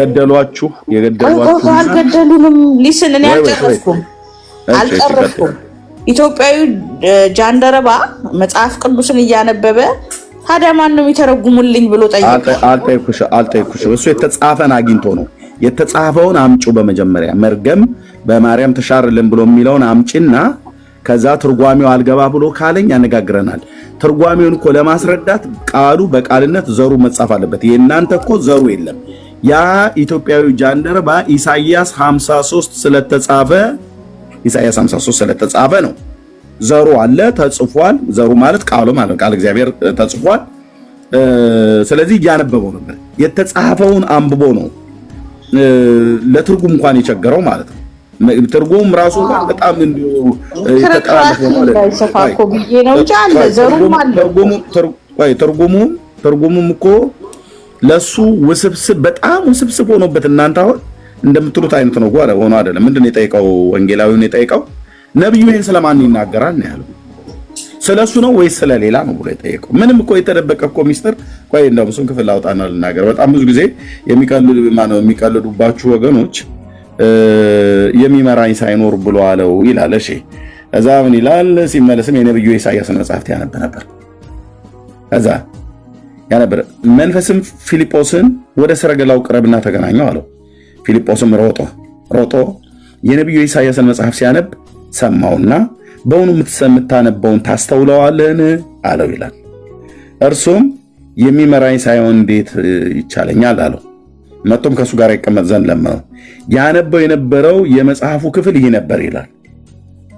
የገደሏችሁ አልገደሉንም። ሊስን እኔ አልጨረስኩም። ኢትዮጵያዊ ጃንደረባ መጽሐፍ ቅዱስን እያነበበ ታዲያ ማን ነው የሚተረጉሙልኝ ብሎ ጠየቀ። አልጠየኩሽ። እሱ የተጻፈን አግኝቶ ነው። የተጻፈውን አምጪው በመጀመሪያ መርገም በማርያም ተሻርልን ብሎ የሚለውን አምጪና ከዛ ትርጓሜው አልገባ ብሎ ካለኝ ያነጋግረናል። ትርጓሜውን እኮ ለማስረዳት ቃሉ በቃልነት ዘሩ መጻፍ አለበት። የእናንተ እኮ ዘሩ የለም። ያ ኢትዮጵያዊ ጃንደረባ ኢሳይያስ 53 ስለተጻፈ ነው። ዘሩ አለ ተጽፏል። ዘሩ ማለት ቃሉ ማለት ቃል እግዚአብሔር ተጽፏል። ስለዚህ እያነበበው ነበር። የተጻፈውን አንብቦ ነው ለትርጉም እንኳን የቸገረው ማለት ነው። ትርጉም ራሱ በጣም እንዲሁ ተቀራራቢ ነው ማለት ትርጉሙም እኮ ለሱ ውስብስብ በጣም ውስብስብ ሆኖበት እናንተ አሁን እንደምትሉት አይነት ነው ሆኖ አይደለም። ምንድነው የጠየቀው? ወንጌላዊውን የጠየቀው ነብዩ ይሄን ስለማን ይናገራል ነው ያለው። ስለሱ ነው ወይስ ስለሌላ ነው ብሎ የጠየቀው? ምንም እኮ የተደበቀ እኮ ሚስጥር ቆይ እንደው እሱን ክፍል አውጣና ልናገር። በጣም ብዙ ጊዜ የሚቀልዱባችሁ ወገኖች የሚመራኝ ሳይኖር ብሎ አለው ይላል። እሺ እዛ ምን ይላል? ሲመለስም የነብዩ ኢሳይያስን መጽሐፍት ያነብ ነበር። ከዛ ያነበር መንፈስም ፊልጶስን ወደ ሰረገላው ቅረብና ተገናኘው አለው። ፊልጶስም ሮጦ የነብዩ ኢሳይያስን መጽሐፍ ሲያነብ ሰማውና በእውኑ የምታነበውን ታስተውለዋለህን አለው ይላል። እርሱም የሚመራኝ ሳይሆን እንዴት ይቻለኛል አለው። መጥቶም ከእሱ ጋር ይቀመጥ ዘንድ ለመነው። ያነበው የነበረው የመጽሐፉ ክፍል ይህ ነበር ይላል።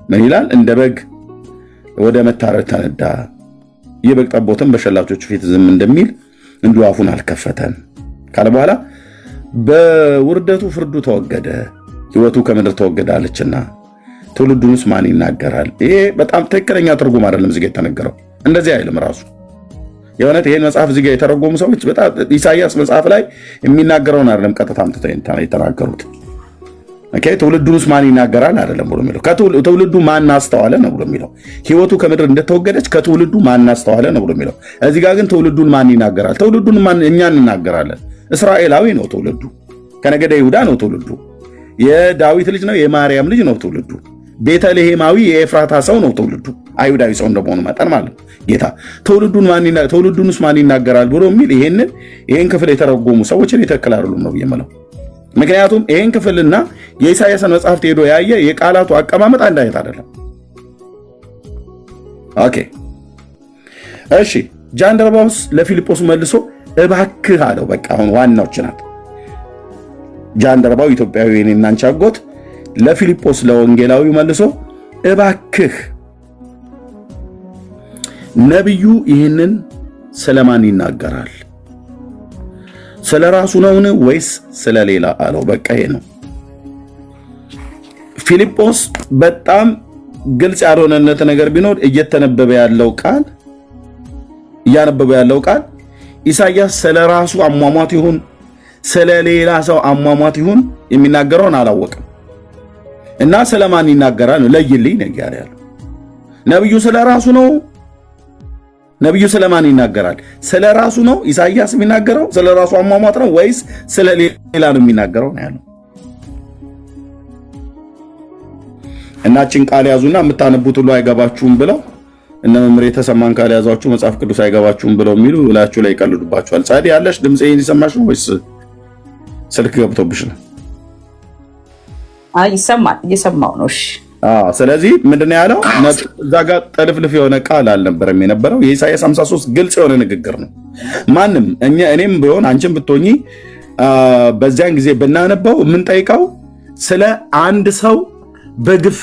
ምን ይላል? እንደ በግ ወደ መታረድ ተነዳ፣ የበግ ጠቦትም በሸላቾቹ ፊት ዝም እንደሚል እንዲሁ አፉን አልከፈተም ካለ በኋላ በውርደቱ ፍርዱ ተወገደ፣ ሕይወቱ ከምድር ተወገዳለችና ትውልዱንስ ማን ይናገራል? ይሄ በጣም ትክክለኛ ትርጉም አይደለም እዚህ ጋር የተነገረው። እንደዚህ አይልም ራሱ የእውነት ይሄን መጽሐፍ እዚህ ጋር የተረጎሙ ሰዎች በጣም ኢሳይያስ መጽሐፍ ላይ የሚናገረውን አይደለም ቀጥታ አምጥተው የተናገሩት። ኦኬ ትውልዱንስ ማን ይናገራል አይደለም ብሎ የሚለው ከትውልዱ ማን አስተዋለ ነው ብሎ የሚለው። ሕይወቱ ከምድር እንደተወገደች ከትውልዱ ማን አስተዋለ ነው ብሎ የሚለው። እዚህ ጋር ግን ትውልዱን ማን ይናገራል? ትውልዱን ማን እኛ እንናገራለን። እስራኤላዊ ነው ትውልዱ፣ ከነገደ ይሁዳ ነው ትውልዱ፣ የዳዊት ልጅ ነው፣ የማርያም ልጅ ነው ትውልዱ፣ ቤተልሔማዊ የኤፍራታ ሰው ነው ትውልዱ፣ አይሁዳዊ ሰው እንደመሆኑ መጠን ማለት ነው። ጌታ ትውልዱንስ ማን ይናገራል ብሎ የሚል ይሄን ክፍል የተረጎሙ ሰዎችን ይተክላሉ ነው የምለው። ምክንያቱም ይሄን ክፍልና የኢሳይያስን መጽሐፍት ሄዶ ያየ የቃላቱ አቀማመጥ አንድ አይነት አይደለም። ኦኬ እሺ ጃንደረባውስ ለፊልጶስ መልሶ እባክህ አለው። በቃ አሁን ዋናዎች ናት። ጃንደረባው ኢትዮጵያዊ እኔና አንቺ አጎት ለፊልጶስ ለወንጌላዊ መልሶ እባክህ ነብዩ ይህንን ስለማን ይናገራል? ስለ ራሱ ነውን ወይስ ስለሌላ አለው። በቃ ይሄ ነው። ፊልጶስ በጣም ግልጽ ያልሆነለት ነገር ቢኖር እያነበበ ያለው ቃል ኢሳይያስ ስለ ራሱ አሟሟት ይሁን ስለሌላ ሰው አሟሟት ይሁን የሚናገረውን አላወቅም እና ስለማን ይናገራል ነው ለይልኝ ነገር ያለው። ነብዩ ስለ ራሱ ነው? ነብዩ ስለማን ይናገራል? ስለ ራሱ ነው ኢሳይያስ የሚናገረው? ስለ ራሱ አሟሟት ነው ወይስ ስለ ሌላ ነው የሚናገረው ነው ያለው። እናችን ቃል ያዙና የምታነቡት ሁሉ አይገባችሁም ብለው እነ መምሬ የተሰማን ቃል ያዛችሁ መጽሐፍ ቅዱስ አይገባችሁም ብለው የሚሉ እላችሁ ላይ ይቀልዱባችኋል። ጻዲ ያለሽ ድምጼ ይሰማሽ ነው ወይስ ስልክ ገብቶብሽ ነው? አይ ይሰማል፣ እየሰማው ነው። እሺ ስለዚህ ምንድነው ያለው? እዛ ጋር ጥልፍልፍ የሆነ ቃል አልነበረም የነበረው። የኢሳይያስ 53 ግልጽ የሆነ ንግግር ነው። ማንም እኔም ቢሆን አንቺም ብትሆኚ በዚያን ጊዜ ብናነበው የምንጠይቀው ስለ አንድ ሰው በግፍ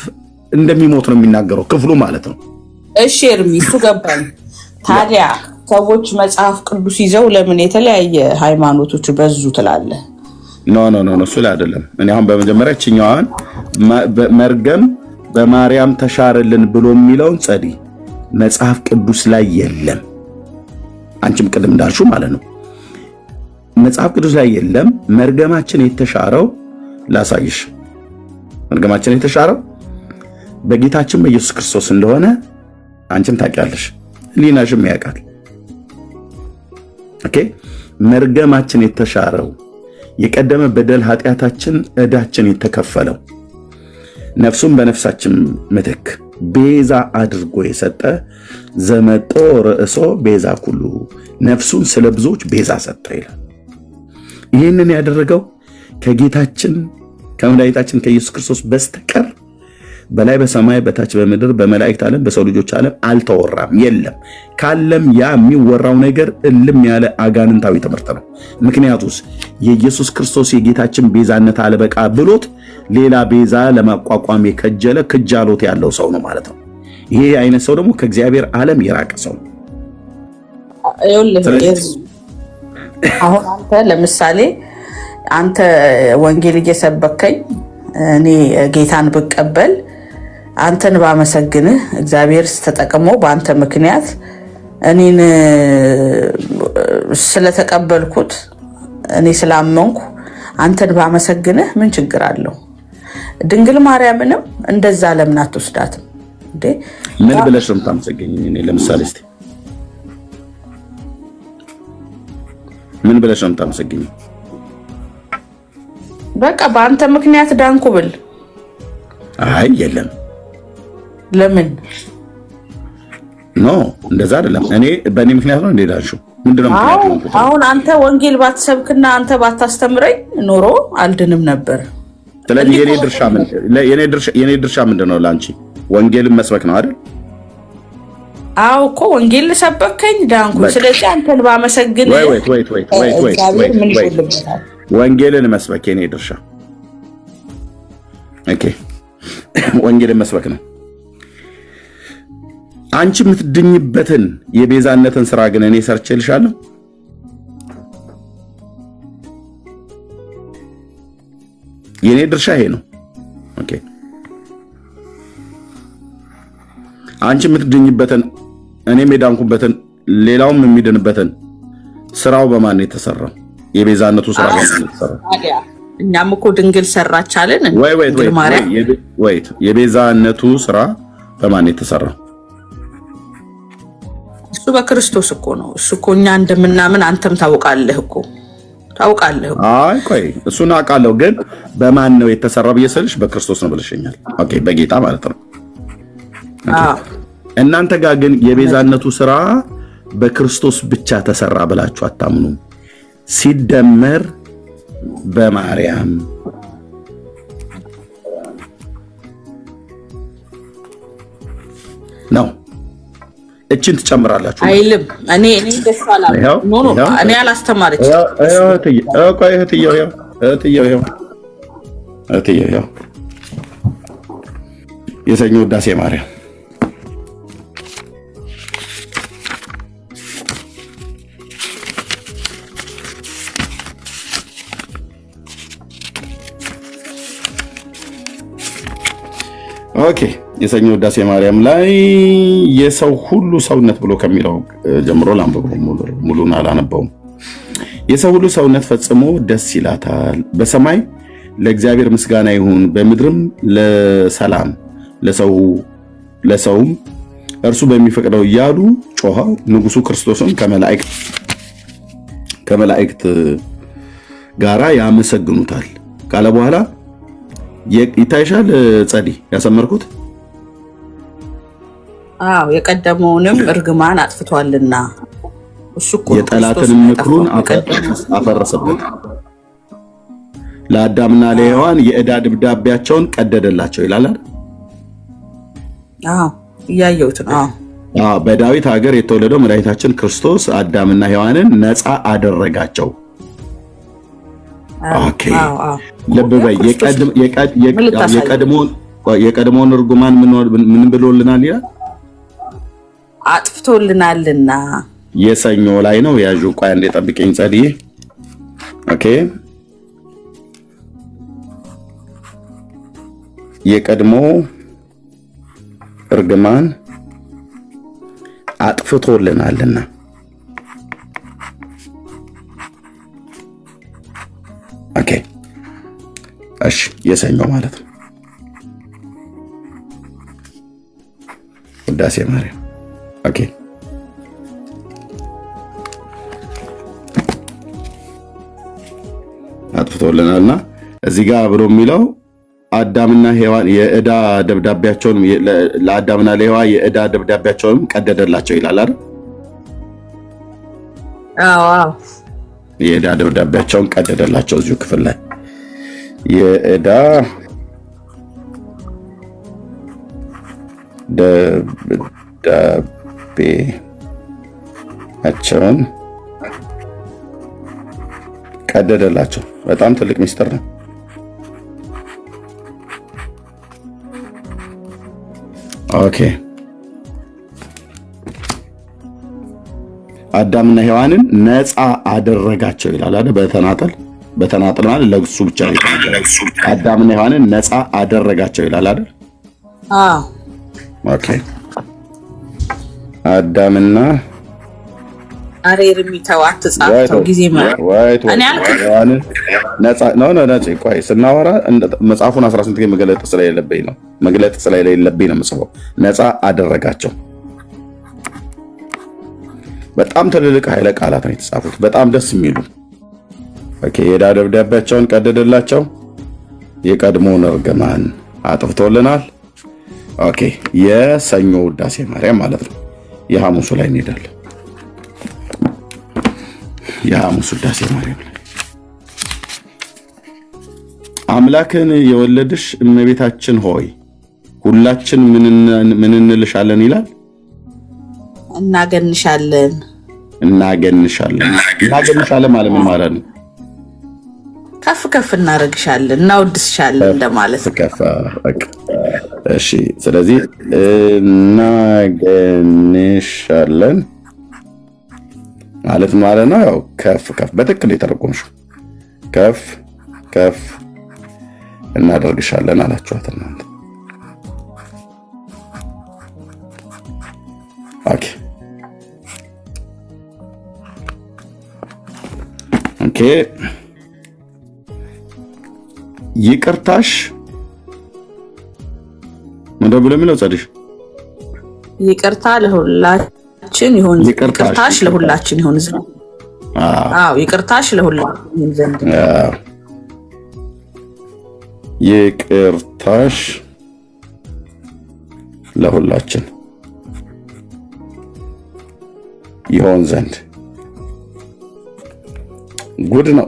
እንደሚሞት ነው የሚናገረው ክፍሉ ማለት ነው። እሺ እርሚ እሱ ገባኝ። ታዲያ ሰዎች መጽሐፍ ቅዱስ ይዘው ለምን የተለያየ ሃይማኖቶች በዙ ትላለህ? ኖ እሱ ላይ አይደለም። እኔ አሁን በመጀመሪያ እችኛዋን መርገም በማርያም ተሻረልን ብሎ የሚለውን ጸዲ መጽሐፍ ቅዱስ ላይ የለም። አንቺም ቅድም እንዳልሽው ማለት ነው መጽሐፍ ቅዱስ ላይ የለም። መርገማችን የተሻረው ላሳይሽ። መርገማችን የተሻረው በጌታችን በኢየሱስ ክርስቶስ እንደሆነ አንቺም ታውቂያለሽ፣ ሊናሽም ያውቃል። ኦኬ መርገማችን የተሻረው የቀደመ በደል ኃጢአታችን ዕዳችን የተከፈለው ነፍሱን በነፍሳችን ምትክ ቤዛ አድርጎ የሰጠ ዘመጦ ርእሶ ቤዛ ኩሉ ነፍሱን ስለ ብዙዎች ቤዛ ሰጠ ይላል። ይህንን ያደረገው ከጌታችን ከመድኃኒታችን ከኢየሱስ ክርስቶስ በስተቀር በላይ በሰማይ በታች በምድር በመላእክት ዓለም በሰው ልጆች ዓለም አልተወራም፣ የለም። ካለም ያ የሚወራው ነገር እልም ያለ አጋንንታዊ ትምህርት ነው። ምክንያቱስ የኢየሱስ ክርስቶስ የጌታችን ቤዛነት አለበቃ ብሎት ሌላ ቤዛ ለማቋቋም የከጀለ ክጃሎት ያለው ሰው ነው ማለት ነው። ይሄ አይነት ሰው ደግሞ ከእግዚአብሔር ዓለም የራቀ ሰው ነው። አሁን አንተ ለምሳሌ አንተ ወንጌል እየሰበከኝ እኔ ጌታን ብቀበል አንተን ባመሰግንህ እግዚአብሔር ተጠቅሞ በአንተ ምክንያት እኔን ስለተቀበልኩት እኔ ስላመንኩ አንተን ባመሰግንህ ምን ችግር አለው? ድንግል ማርያምንም እንደዛ ለምን አትወስዳትም እንዴ? ምን ብለሽ ነው የምታመሰግኝ? እኔ ለምሳሌ እስቲ ምን ብለሽ ነው የምታመሰግኝ? በቃ በአንተ ምክንያት ዳንኩ ብል። አይ የለም። ለምን ኖ እንደዛ አይደለም። እኔ በእኔ ምክንያት ነው እንዴ ዳንሹ? ምንድነው ምክንያቱ? አሁን አንተ ወንጌል ባትሰብክና አንተ ባታስተምረኝ ኖሮ አልድንም ነበር። ስለዚህ የኔ ድርሻ ምንድነው ላንቺ? ወንጌልን መስበክ ነው አይደል? አዎ እኮ ወንጌል ሰበከኝ ዳንኩ። ስለዚህ አንተን ባመሰግን ወንጌልን መስበክ የኔ ድርሻ ኦኬ፣ ወንጌልን መስበክ ነው። አንቺ የምትድኝበትን የቤዛነትን ስራ ግን እኔ ሰርቼልሻለሁ። የኔ ድርሻ ይሄ ነው። ኦኬ፣ አንቺ የምትድኝበትን እኔም የዳንኩበትን ሌላውም የሚድንበትን ስራው በማን ነው የተሰራው? የቤዛነቱ ስራ በማን ነው የተሰራው? እኛም እኮ ድንግል ሰራች አለን። ወይት የቤዛነቱ ስራ በማን ነው የተሰራው? እሱ በክርስቶስ እኮ ነው። እሱ እኮ እኛ እንደምናምን አንተም ታውቃለህ እኮ። አይ ቆይ እሱን አውቃለሁ፣ ግን በማን ነው የተሰራው ብዬ ስልሽ በክርስቶስ ነው ብለሽኛል። ኦኬ፣ በጌታ ማለት ነው። እናንተ ጋር ግን የቤዛነቱ ስራ በክርስቶስ ብቻ ተሰራ ብላችሁ አታምኑም። ሲደመር በማርያም ነው። እችን ትጨምራላችሁ አይልም። እኔ ደስ አላለም። ኖ እኔ አላስተማረች። ቆይ እህትየው የሰኞ ውዳሴ ማርያም ኦኬ፣ የሰኞ ውዳሴ ማርያም ላይ የሰው ሁሉ ሰውነት ብሎ ከሚለው ጀምሮ ላንብበው። ሙሉን አላነበውም። የሰው ሁሉ ሰውነት ፈጽሞ ደስ ይላታል። በሰማይ ለእግዚአብሔር ምስጋና ይሁን፣ በምድርም ለሰላም ለሰውም እርሱ በሚፈቅደው እያሉ ጮኸው ንጉሱ ክርስቶስን ከመላእክት ጋራ ያመሰግኑታል ካለ በኋላ ይታይሻል። ጸዲ ያሰመርኩት የቀደመውንም እርግማን አጥፍቷልና እሱ እኮ የጠላትን ምክሩን አፈረሰበት። ለአዳምና ለሔዋን የዕዳ ደብዳቤያቸውን ቀደደላቸው ይላል አይደል? እያየሁት ነው። በዳዊት ሀገር የተወለደው መድኃኒታችን ክርስቶስ አዳምና ሔዋንን ነፃ አደረጋቸው። ኦኬ፣ ልብ በይ። የቀድሞውን እርግማን ምን ብሎልናል ይላል? አጥፍቶልናልና። የሰኞ ላይ ነው ያዡ። ቆይ አንዴ ጠብቀኝ ጸድዬ። ኦኬ፣ የቀድሞ እርግማን አጥፍቶልናልና። ኦኬ፣ እሺ፣ የሰኞ ማለት ነው ውዳሴ ማርያም። ኦኬ፣ አጥፍቶልናልና እዚህ ጋር ብሎ የሚለው አዳምና ሔዋን የዕዳ ደብዳቤያቸውን ለአዳምና ለሔዋን የዕዳ ደብዳቤያቸውን ቀደደላቸው ይላል አይደል? አዎ የዕዳ ደብዳቤያቸውን ቀደደላቸው እዚሁ ክፍል ላይ የዕዳ ደብዳቤያቸውን ቀደደላቸው። በጣም ትልቅ ሚስጥር ነው። ኦኬ አዳምና ሔዋንን ነፃ አደረጋቸው ይላል አይደል? በተናጠል ማለት ለሱ ብቻ ነው የተናገረው። አዳምና ሔዋንን ነፃ አደረጋቸው ይላል አይደል? አዎ ኦኬ አዳምና አሬር የሚተዋት ጻፈው ጊዜ ማለት እኔ ሔዋንን ነፃ ነው ቆይ ስናወራ መጽሐፉን 18 ጊዜ መግለጥ ስለሌለብኝ ነው የምጽፈው። ነፃ አደረጋቸው በጣም ትልልቅ ኃይለ ቃላት ነው የተጻፉት፣ በጣም ደስ የሚሉ። ኦኬ የዕዳ ደብዳቤያቸውን ቀደደላቸው፣ የቀድሞውን እርግማን አጥፍቶልናል። ኦኬ የሰኞ ውዳሴ ማርያም ማለት ነው። የሐሙሱ ላይ እንሄዳለን። የሐሙስ ውዳሴ ማርያም ላይ አምላክን የወለድሽ እመቤታችን ሆይ ሁላችን ምን እንልሻለን ይላል? እናገንሻለን ማለት ምን ማለት ነው? ከፍ ከፍ እናረግሻለን፣ እናወድስሻለን እንደማለት። እሺ ስለዚህ እናገንሻለን ማለት ነው። ያው ከፍ ከፍ በትክክል የተረጎምሽው ከፍ ከፍ እናደርግሻለን አላችኋት እናንተ። ኦኬ ይቅርታሽ ምንድን ብሎ የሚለው ጸድሽ ይቅርታ ለሁላችን ይሁን፣ ይቅርታሽ ለሁላችን ይሁን ዘንድ። አዎ ይቅርታሽ ለሁላችን ይሁን ዘንድ። ይቅርታሽ ለሁላችን ይሆን ዘንድ። ጉድ ነው።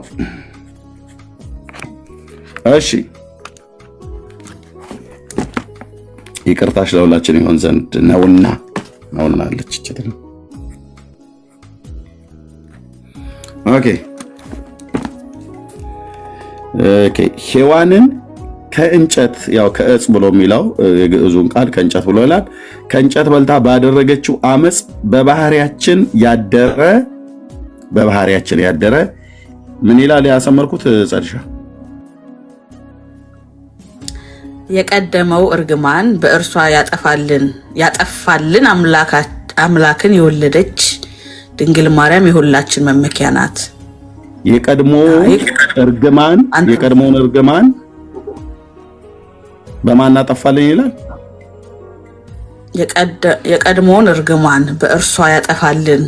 እሺ ይቅርታሽ ለሁላችን ይሆን ዘንድ ነውና አለች እቺ። ኦኬ ሔዋንን ከእንጨት ያው ከእጽ ብሎ የሚለው የግዕዙን ቃል ከእንጨት ብሎ ይላል። ከእንጨት በልታ ባደረገችው አመጽ በባህሪያችን ያደረ ምን ይላል ያሰመርኩት ጸድሻ? የቀደመው እርግማን በእርሷ ያጠፋልን አምላክን የወለደች ድንግል ማርያም የሁላችን መመኪያ ናት። የቀድሞውን እርግማን በማን አጠፋልን ይላል? የቀድሞውን እርግማን በእርሷ ያጠፋልን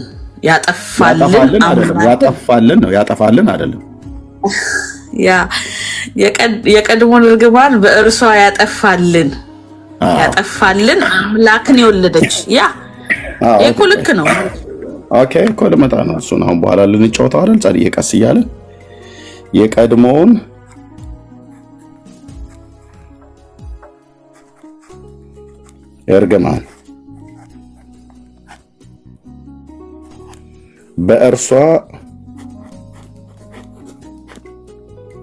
ነው። ያጠፋልን አይደለም። የቀድሞውን እርግማን በእርሷ ያጠፋልን አምላክን የወለደች እኮ ልክ ነው። ኦኬ እኮ ልመጣ ነው። እሱን አሁን በኋላ ልንጫወተው አይደል? ጸድዬ ቀስ እያለን የቀድሞውን እርግማን በእርሷ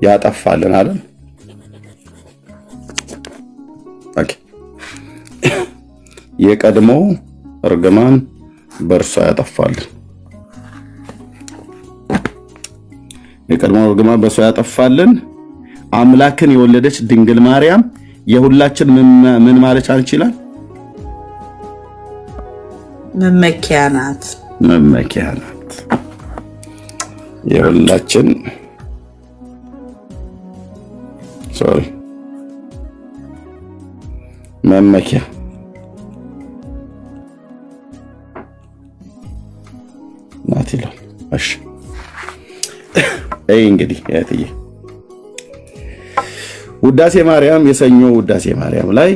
ያጠፋልን አይደል? ኦኬ የቀድሞው እርግማን በእርሷ ያጠፋልን። የቀድሞው እርግማን በእርሷ ያጠፋልን አምላክን የወለደች ድንግል ማርያም የሁላችን ምን ማለት ይችላል? መመኪያ ናት። የሁላችን መመኪያ ናት ይላል። እሺ እንግዲህ ያትዬ ውዳሴ ማርያም የሰኞ ውዳሴ ማርያም ላይ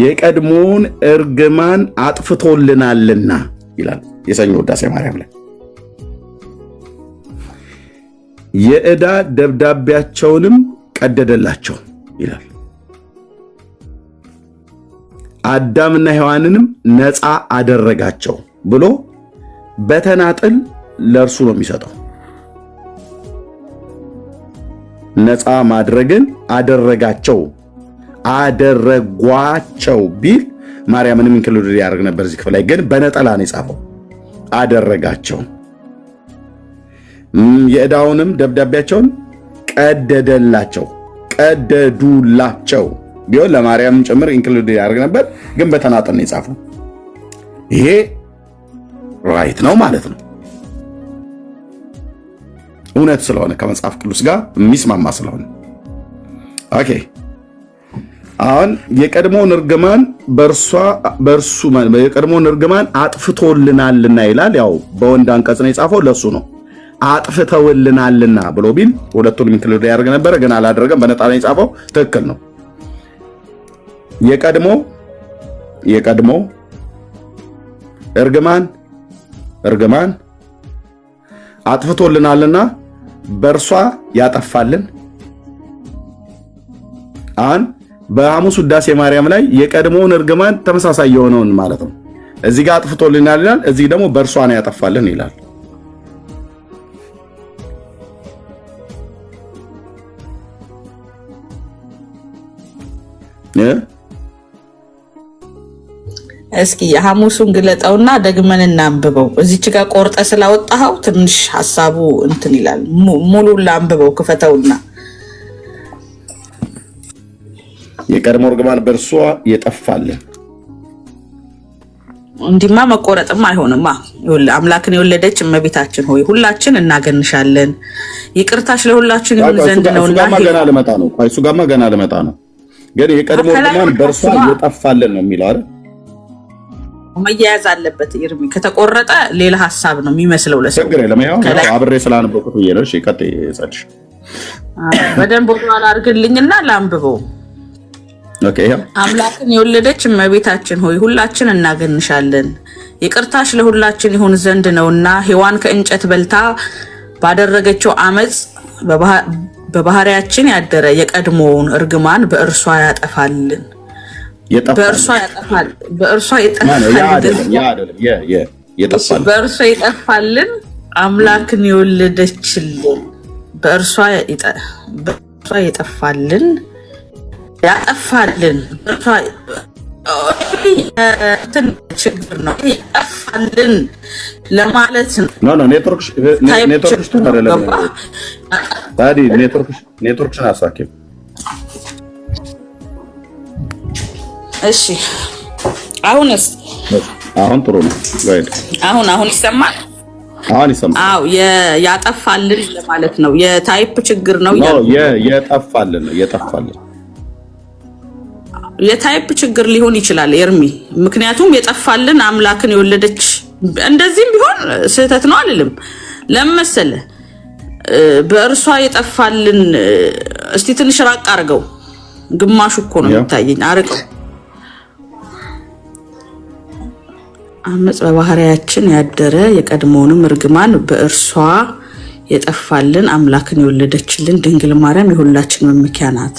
የቀድሞውን እርግማን አጥፍቶልናልና ይላል። የሰኞ ውዳሴ ማርያም ላይ የዕዳ ደብዳቤያቸውንም ቀደደላቸው ይላል። አዳምና ሔዋንንም ነፃ አደረጋቸው ብሎ በተናጥል ለእርሱ ነው የሚሰጠው። ነፃ ማድረግን አደረጓቸው ቢል ማርያምንም ኢንክሉድ ያደርግ ነበር። እዚህ ክፍል ላይ ግን በነጠላ ነው የጻፈው። አደረጋቸው። የዕዳውንም ደብዳቤያቸውን ቀደዱላቸው ቢሆን ለማርያም ጭምር ኢንክሉድ ያደርግ ነበር፣ ግን በተናጠል ነው የጻፈው። ይሄ ራይት ነው ማለት ነው። እውነት ስለሆነ ከመጽሐፍ ቅዱስ ጋር የሚስማማ ስለሆነ ኦኬ። አሁን የቀድሞውን እርግማን አጥፍቶልናልና ይላል። ያው በወንድ አንቀጽ ነው የጻፈው፣ ለሱ ነው አጥፍተውልናልና ብሎ ቢል ሁለቱንም ኢንክሉድ ያደርግ ነበር፣ ግን አላደረገም። በነጣላ ነው የጻፈው። ትክክል ነው። የቀድሞ እርግማን አጥፍቶልናልና በእርሷ ያጠፋልን። አሁን በሐሙስ ውዳሴ ማርያም ላይ የቀድሞውን እርግማን ተመሳሳይ የሆነውን ማለት ነው። እዚህ ጋር አጥፍቶልናል ይላል፣ እዚህ ደግሞ በእርሷ ነው ያጠፋልን ይላል። እስኪ የሐሙሱን ግለጠውና ደግመን እናንብበው። እዚች ጋር ቆርጠ ስላወጣኸው ትንሽ ሐሳቡ እንትን ይላል። ሙሉን ላንብበው፣ ክፈተውና የቀድሞ እርግማን በእርሷ የጠፋልን። እንዲማ መቆረጥም አይሆንማ። አምላክን የወለደች እመቤታችን ሆይ ሁላችን እናገንሻለን፣ ይቅርታሽ ለሁላችን ይሁን ዘንድ ነውና። እሱ ጋማ ገና ልመጣ ነው። ግን የቀድሞ እርግማን በእርሷ የጠፋልን ነው የሚለው አይደል? መያያዝ አለበት። ይርሚ ከተቆረጠ ሌላ ሐሳብ ነው የሚመስለው ለሰው። ችግር የለም። ያው አብሬ ስላነበብኩት ብዬ ነው። እሺ ቀጥይ ጸድሽ። በደንብ ወደኋላ አድርግልኝና ላንብበው። ኦኬ። አምላክን የወለደች እመቤታችን ሆይ ሁላችን እናገንሻለን፣ ይቅርታሽ ለሁላችን ይሁን ዘንድ ነውና ሔዋን ከእንጨት በልታ ባደረገችው አመፅ በባህሪያችን ያደረ የቀድሞውን እርግማን በእርሷ ያጠፋልን። በእርሷ የጠፋልን አምላክን የወለደችልን በእርሷ የጠፋልን ያጠፋልን ችግር ነው። ያጠፋልን ለማለት ነው። ኔትወርክሽን አሳኪው። እሺ አሁንስ? አሁን ጥሩ ነው። አሁን ይሰማል? አሁን ይሰማል። አዎ ያጠፋልን ለማለት ነው። የታይፕ ችግር ነው። የጠፋልን የታይፕ ችግር ሊሆን ይችላል ኤርሚ። ምክንያቱም የጠፋልን አምላክን የወለደች እንደዚህም ቢሆን ስህተት ነው አልልም። ለምን መሰለህ? በእርሷ የጠፋልን እስቲ ትንሽ ራቅ አድርገው። ግማሹ እኮ ነው የሚታየኝ። አርቀው አመፅ በባህሪያችን ያደረ የቀድሞውንም እርግማን በእርሷ የጠፋልን አምላክን የወለደችልን ድንግል ማርያም የሁላችን መመኪያ ናት።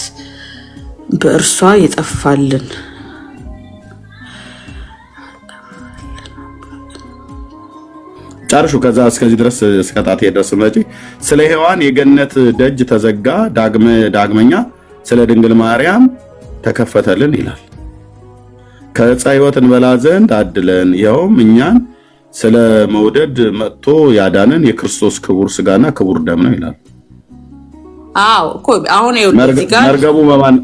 በእርሷ የጠፋልን ጨርሹ። ከዛ እስከዚህ ድረስ እስከጣት ድረስ መጪ ስለ ሔዋን የገነት ደጅ ተዘጋ፣ ዳግመኛ ስለ ድንግል ማርያም ተከፈተልን ይላል። ከዕፀ ሕይወት እንበላ ዘንድ አድለን፣ ይኸውም እኛን ስለ መውደድ መጥቶ ያዳነን የክርስቶስ ክቡር ስጋና ክቡር ደም ነው ይላል። አዎ እኮ አሁን መርገሙ በማን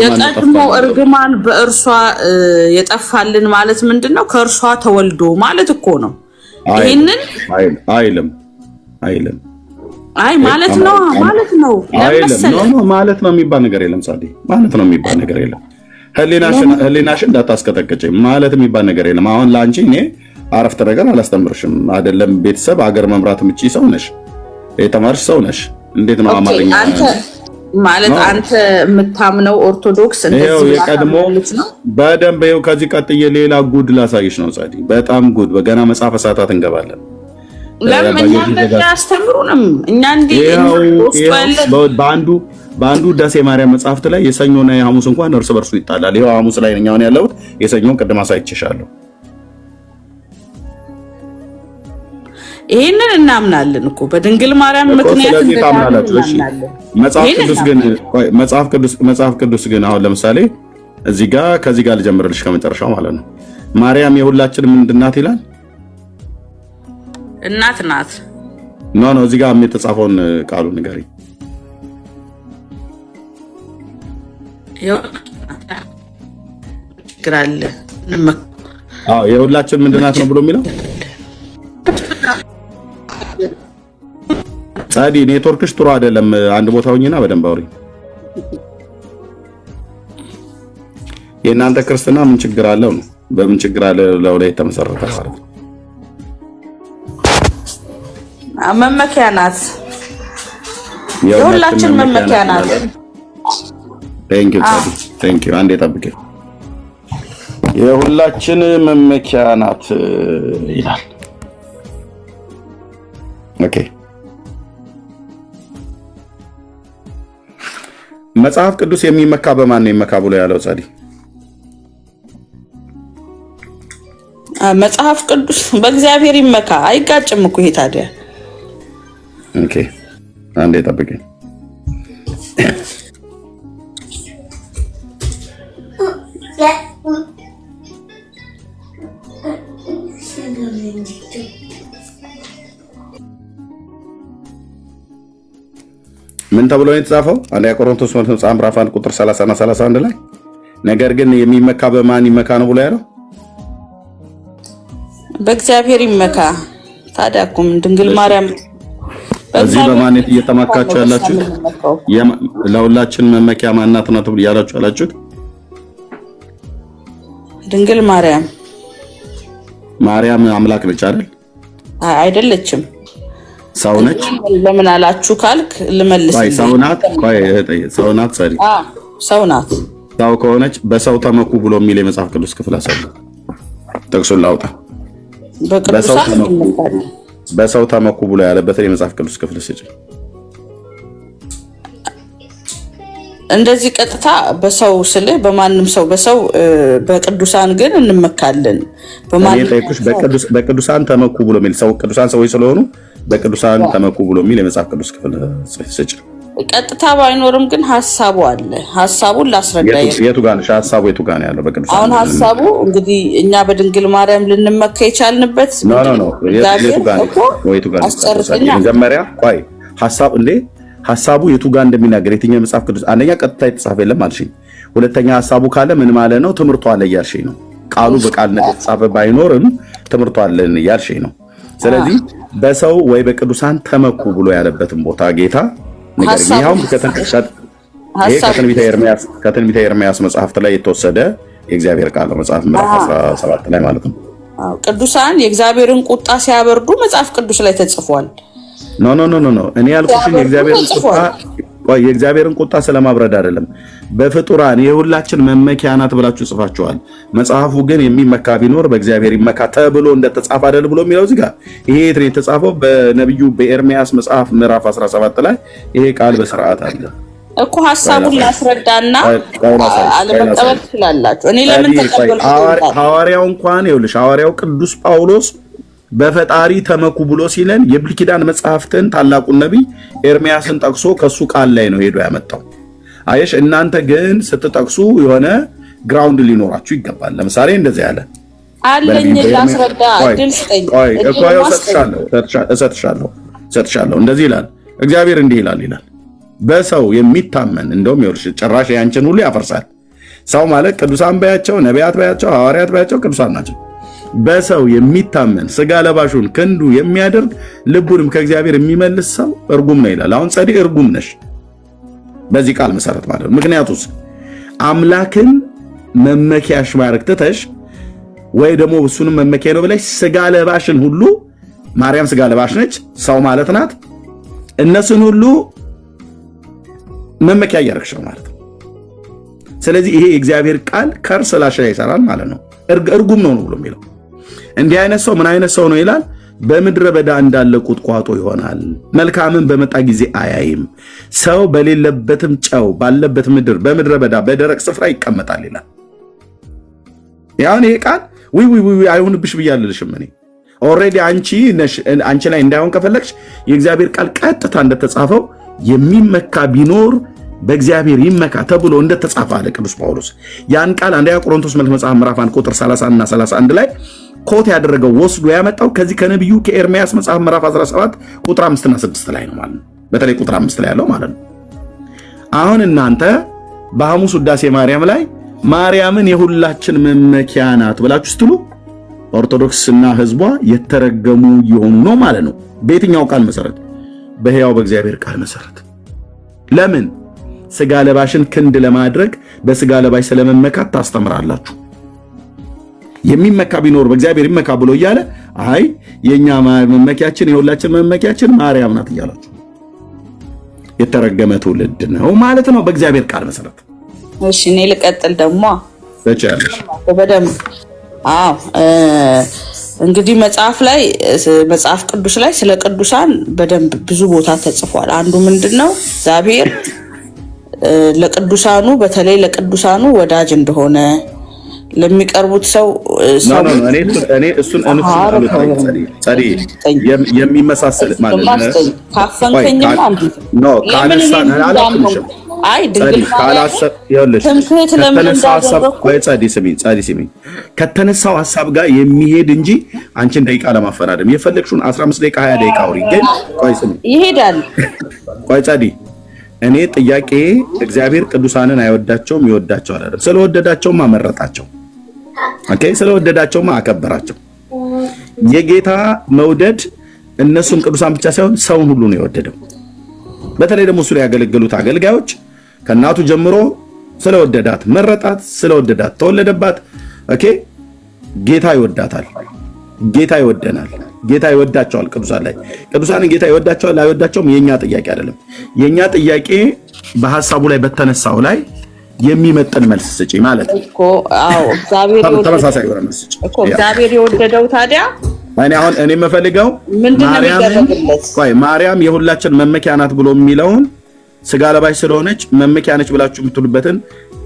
የቀድሞ እርግማን በእርሷ የጠፋልን ማለት ምንድነው? ከእርሷ ተወልዶ ማለት እኮ ነው። ይሄንን አይልም አይ ማለት ነው ማለት ነው የሚባል ነገር የለም። ሳዲ ማለት ነው የሚባል ነገር የለም። ህሊናሽን እንዳታስቀጠቅጭ ማለት የሚባል ነገር የለም። አሁን ላንቺ እኔ አረፍተ ነገር አላስተምርሽም አይደለም። ቤተሰብ አገር መምራት የምትችይ ሰው ነሽ፣ የተማርሽ ሰው ነሽ። እንዴት ነው አማርኛ ማለት አንተ የምታምነው ኦርቶዶክስ እንደዚህ የቀድሞ በደንብ ይኸው ከዚህ ቀጥዬ ሌላ ጉድ ላሳይሽ ነው ጻዲ። በጣም ጉድ በገና መጽሐፈ ሰዓታት እንገባለን። ለምን እኛ እንደዚህ አስተምሩንም እኛ እንዴ በአንዱ ዳሴ ማርያም መጽሐፍት ላይ የሰኞና የሐሙስ እንኳን እርስ በርሱ ይጣላል። ይሄው ሐሙስ ላይ ነኝ አሁን ያለሁት። የሰኞን ቅድም አሳይቼሻለሁ። ይሄንን እናምናለን እኮ በድንግል ማርያም ምክንያት እንደታምናላችሁ። መጽሐፍ ቅዱስ ግን አሁን ለምሳሌ እዚህ ጋር ከዚህ ጋር ልጀምርልሽ ከመጨረሻው ማለት ነው። ማርያም የሁላችንም ምንድን ናት ይላል? እናት ናት። ኖ እዚህ ጋር የተጻፈውን ቃሉ ንገሪ። የሁላችን ምንድን ናት ነው ብሎ የሚለው ጻዲ። ኔትወርክሽ ጥሩ አይደለም። አንድ ቦታ ሆኝና በደንብ አውሪ። የእናንተ ክርስትና ምን ችግር አለው ነው? በምን ችግር አለው ላይ የተመሰረተ ማለት ነው። መመኪያ ናት። የሁላችን መመኪያ ናት። ቴንክ ዩ አንዴ ጠብቄ። የሁላችን መመኪያ ናት ይላል። ኦኬ መጽሐፍ ቅዱስ የሚመካ በማን ነው የሚመካ ብሎ ያለው ጻዲ? መጽሐፍ ቅዱስ በእግዚአብሔር ይመካ። አይጋጭም እኮ ይሄ ታዲያ። ኦኬ አንዴ ጠብቀኝ። ምን ተብሎ ነው የተጻፈው? አንደኛ ቆሮንቶስ ምዕራፍ 1 ቁጥር 30 እና 31 ላይ ነገር ግን የሚመካ በማን ይመካ ነው ብሎ ያለው? በእግዚአብሔር ይመካ። ታዲያ እኮ ድንግል ማርያም እዚህ በማን እየተመካችሁ ያላችሁት? ለሁላችን መመኪያ ማናት ነው ተብሎ ያላችሁት? ድንግል ማርያም። ማርያም አምላክ ነች አይደል? አይደለችም። ሰው ነች። ለምን አላችሁ ካልክ ልመልስ። ሰው ናት። ሰው ናት። ሰው ናት። ሰው ከሆነች በሰው ተመኩ ብሎ የሚል የመጽሐፍ ቅዱስ ክፍል አሳዩ። ጥቅሱን ላውጣ። በሰው ተመኩ ብሎ ያለበትን የመጽሐፍ ቅዱስ ክፍል ስጭ። እንደዚህ ቀጥታ በሰው ስለ በማንም ሰው በሰው በቅዱሳን ግን እንመካለን። በቅዱሳን ተመኩ ብሎ የሚል ሰው ቅዱሳን ሰዎች ስለሆኑ በቅዱሳን ተመኩ ብሎ የሚል የመጽሐፍ ቅዱስ ክፍል ስጭ። ቀጥታ ባይኖርም ግን ሐሳቡ አለ። ሐሳቡን ላስረዳ። የቱ ጋር ነው ሐሳቡ? የቱ ጋር ነው ያለው? በቅዱሳን አሁን ሐሳቡ እንግዲህ እኛ በድንግል ማርያም ልንመካ የቻልንበት ነው። የቱ ጋር ነው? መጀመሪያ ቆይ ሐሳብ እንዴ ሐሳቡ የቱ ጋር እንደሚናገር የትኛው መጽሐፍ ቅዱስ? አንደኛ ቀጥታ የተጻፈ የለም አልሽኝ። ሁለተኛ ሐሳቡ ካለ ምን ማለት ነው? ትምህርቱ አለ እያልሽኝ ነው። ቃሉ በቃልነት የተጻፈ ባይኖርም ትምህርቱ አለ እያልሽኝ ነው። ስለዚህ በሰው ወይ በቅዱሳን ተመኩ ብሎ ያለበትን ቦታ ጌታ ነገር ይሄው ከትንቢተ ኤርምያስ መጽሐፍት ላይ የተወሰደ የእግዚአብሔር ቃል ነው። መጽሐፍ ምዕራፍ 17 ላይ ማለት ነው። ቅዱሳን የእግዚአብሔርን ቁጣ ሲያበርዱ መጽሐፍ ቅዱስ ላይ ተጽፏል። ኖ እኔ ያልኩሽን የእግዚአብሔርን ቁጣ ስለማብረድ አይደለም። በፍጡራን የሁላችን መመኪያ ናት ብላችሁ ጽፋችኋል። መጽሐፉ ግን የሚመካ ቢኖር በእግዚአብሔር ይመካ ተብሎ እንደተጻፈ አይደል ብሎ የሚለው እዚህ ጋር ይሄ የት ነው የተጻፈው? በነብዩ በኤርምያስ መጽሐፍ ምዕራፍ 17 ላይ ይሄ ቃል በስርዓት አለ እኮ። ሐሳቡን ላስረዳና አለመቀበል ትችላላችሁ። እኔ ለምን ተቀበልኩ? ሐዋርያው እንኳን ይኸውልሽ ሐዋርያው ቅዱስ ጳውሎስ በፈጣሪ ተመኩ ብሎ ሲለን የብሉይ ኪዳን መጽሐፍትን ታላቁን ነቢይ ኤርምያስን ጠቅሶ ከሱ ቃል ላይ ነው ሄዶ ያመጣው። አየሽ፣ እናንተ ግን ስትጠቅሱ የሆነ ግራውንድ ሊኖራችሁ ይገባል። ለምሳሌ እንደዚህ ያለ አለኝ ላስረዳ እድል ስጠኝ። እሰጥሻለሁ። እንደዚህ ይላል እግዚአብሔር፣ እንዲህ ይላል በሰው የሚታመን እንደውም ይኸውልሽ ጭራሽ ያንቺን ሁሉ ያፈርሳል። ሰው ማለት ቅዱሳን ባያቸው፣ ነቢያት ባያቸው፣ ሐዋርያት ባያቸው ቅዱሳን ናቸው። በሰው የሚታመን ስጋ ለባሹን ክንዱ የሚያደርግ ልቡንም ከእግዚአብሔር የሚመልስ ሰው እርጉም ነው ይላል። አሁን ጸዲ እርጉም ነሽ በዚህ ቃል መሰረት ማለት ነው። ምክንያቱስ አምላክን መመኪያሽ ማድረግ ትተሽ ወይ ደግሞ እሱንም መመኪያ ነው ብለሽ ስጋ ለባሽን ሁሉ ማርያም ስጋ ለባሽ ነች፣ ሰው ማለት ናት። እነሱን ሁሉ መመኪያ እያደረግሽ ነው ማለት ነው። ስለዚህ ይሄ የእግዚአብሔር ቃል ከርስ ላሽ ላይ ይሰራል ማለት ነው። እርጉም ነው ብሎ የሚለው እንዲህ አይነት ሰው ምን አይነት ሰው ነው ይላል? በምድረ በዳ እንዳለ ቁጥቋጦ ይሆናል፣ መልካምን በመጣ ጊዜ አያይም፣ ሰው በሌለበትም ጨው ባለበት ምድር በምድረ በዳ በደረቅ ስፍራ ይቀመጣል ይላል። ያን ይሄ ቃል ውይ አይሁንብሽ ብያለልሽም እኔ ኦልሬዲ አንቺ ላይ እንዳይሆን ከፈለግሽ የእግዚአብሔር ቃል ቀጥታ እንደተጻፈው የሚመካ ቢኖር በእግዚአብሔር ይመካ ተብሎ እንደተጻፈ አለ ቅዱስ ጳውሎስ። ያን ቃል አንደኛ ቆሮንቶስ መጽሐፍ ምዕራፍ 1 ቁጥር 30 እና 31 ላይ ኮት ያደረገው ወስዶ ያመጣው ከዚህ ከነቢዩ ከኤርምያስ መጽሐፍ ምዕራፍ 17 ቁጥር 5 እና 6 ላይ ነው ማለት ነው። በተለይ ቁጥር 5 ላይ ያለው ማለት ነው። አሁን እናንተ በሐሙስ ውዳሴ ማርያም ላይ ማርያምን የሁላችን መመኪያ ናት ብላችሁ ስትሉ ኦርቶዶክስና ህዝቧ የተረገሙ ይሆኑ ነው ማለት ነው። በየትኛው ቃል መሰረት? በሕያው በእግዚአብሔር ቃል መሰረት። ለምን ስጋ ለባሽን ክንድ ለማድረግ በስጋ ለባሽ ስለመመካት ታስተምራላችሁ? የሚመካ ቢኖር በእግዚአብሔር ይመካ ብሎ እያለ አይ የኛ መመኪያችን የሁላችን መመኪያችን ማርያም ናት እያላችሁ የተረገመ ትውልድ ነው ማለት ነው በእግዚአብሔር ቃል መሰረት። እሺ እኔ ልቀጥል ደግሞ ተቻለሽ በደንብ አዎ እንግዲህ መጽሐፍ ቅዱስ ላይ ስለ ቅዱሳን በደንብ ብዙ ቦታ ተጽፏል። አንዱ ምንድነው እግዚአብሔር ለቅዱሳኑ በተለይ ለቅዱሳኑ ወዳጅ እንደሆነ ለሚቀርቡት ሰው እኔ እሱን የሚመሳሰል ማለት ነው። ካፈንከኝም አንዱ ነው ካለሳን አላልኩሽም። አይ ድንግል ካላሰብ ይኸውልሽ ከተነሳው ሐሳብ ጋር የሚሄድ እንጂ አንቺን ደቂቃ ለማፈናደም የፈለግሽውን 15 ደቂቃ 20 ደቂቃ አውሪ። ግን ቆይ ስሚ ይሄዳል። ቆይ ጸዲ እኔ ጥያቄ እግዚአብሔር ቅዱሳንን አይወዳቸውም ይወዳቸዋል አይደል? ስለወደዳቸውም አመረጣቸው። ኦኬ ስለወደዳቸውም አከበራቸው። የጌታ መውደድ እነሱን ቅዱሳን ብቻ ሳይሆን ሰውን ሁሉ ነው የወደደው። በተለይ ደግሞ እሱ ላይ ያገለገሉት አገልጋዮች ከናቱ ጀምሮ ስለወደዳት መረጣት፣ ስለወደዳት ተወለደባት። ኦኬ ጌታ ይወዳታል፣ ጌታ ይወደናል፣ ጌታ ይወዳቸዋል። ቅዱሳንን ጌታ ይወዳቸዋል አይወዳቸውም የኛ ጥያቄ አይደለም። የኛ ጥያቄ በሐሳቡ ላይ በተነሳው ላይ የሚመጥን መልስ ስጪ ማለት እኮ። አዎ ተመሳሳይ የሆነ መልስ ስጪ እኮ። እግዚአብሔር የወደደው ታዲያ እኔ የምፈልገው ማርያም የሁላችን መመኪያ ናት ብሎ የሚለውን ስጋ ለባሽ ስለሆነች መመኪያ ነች ብላችሁ የምትሉበትን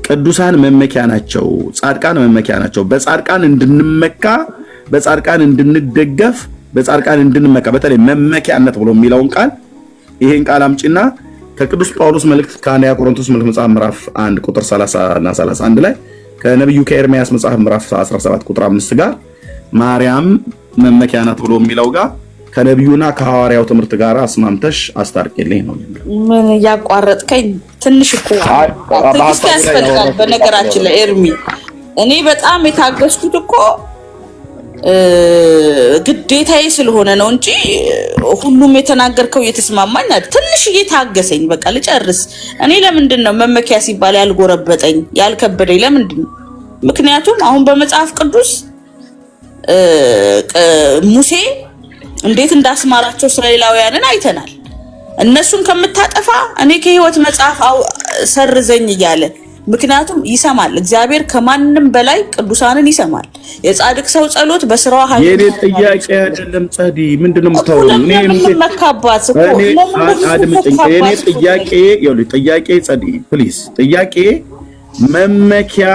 ቅዱሳን መመኪያ ናቸው፣ ጻድቃን መመኪያ ናቸው። በጻድቃን እንድንመካ፣ በጻድቃን እንድንደገፍ፣ በጻድቃን እንድንመካ በተለይ መመኪያነት ብሎ የሚለውን ቃል ይሄን ቃል አምጪና ከቅዱስ ጳውሎስ መልእክት ከአንደኛ ቆሮንቶስ መጽሐፍ ምዕራፍ 1 ቁጥር 30 እና 31 ላይ ከነብዩ ከኤርምያስ መጽሐፍ ምዕራፍ 17 ቁጥር 5 ጋር ማርያም መመኪያ ናት ብሎ የሚለው ጋር ከነብዩና ከሐዋርያው ትምህርት ጋር አስማምተሽ አስታርቂልኝ ነው የሚለው። ምን ያቋረጥከኝ ትንሽ እኮ ትዕግስት ያስፈልጋል። በነገራችን ላይ ኤርሚ እኔ በጣም የታገስኩት እኮ ግዴታዬ ስለሆነ ነው እንጂ ሁሉም የተናገርከው እየተስማማኝ አይደል። ትንሽ እየታገሰኝ በቃ ልጨርስ። እኔ ለምንድን ነው መመኪያ ሲባል ያልጎረበጠኝ ያልከበደኝ ለምንድን ነው? ምክንያቱም አሁን በመጽሐፍ ቅዱስ ሙሴ እንዴት እንዳስማራቸው እስራኤላውያንን አይተናል። እነሱን ከምታጠፋ እኔ ከሕይወት መጽሐፍ ሰርዘኝ እያለ ምክንያቱም ይሰማል። እግዚአብሔር ከማንም በላይ ቅዱሳንን ይሰማል። የጻድቅ ሰው ጸሎት በስራው ኃይል የኔ ጥያቄ አይደለም ጸዲ ምንድነው የምታወራው? መካባት እኮ የኔ ጥያቄ ጸዲ ፕሊዝ ጥያቄ መመኪያ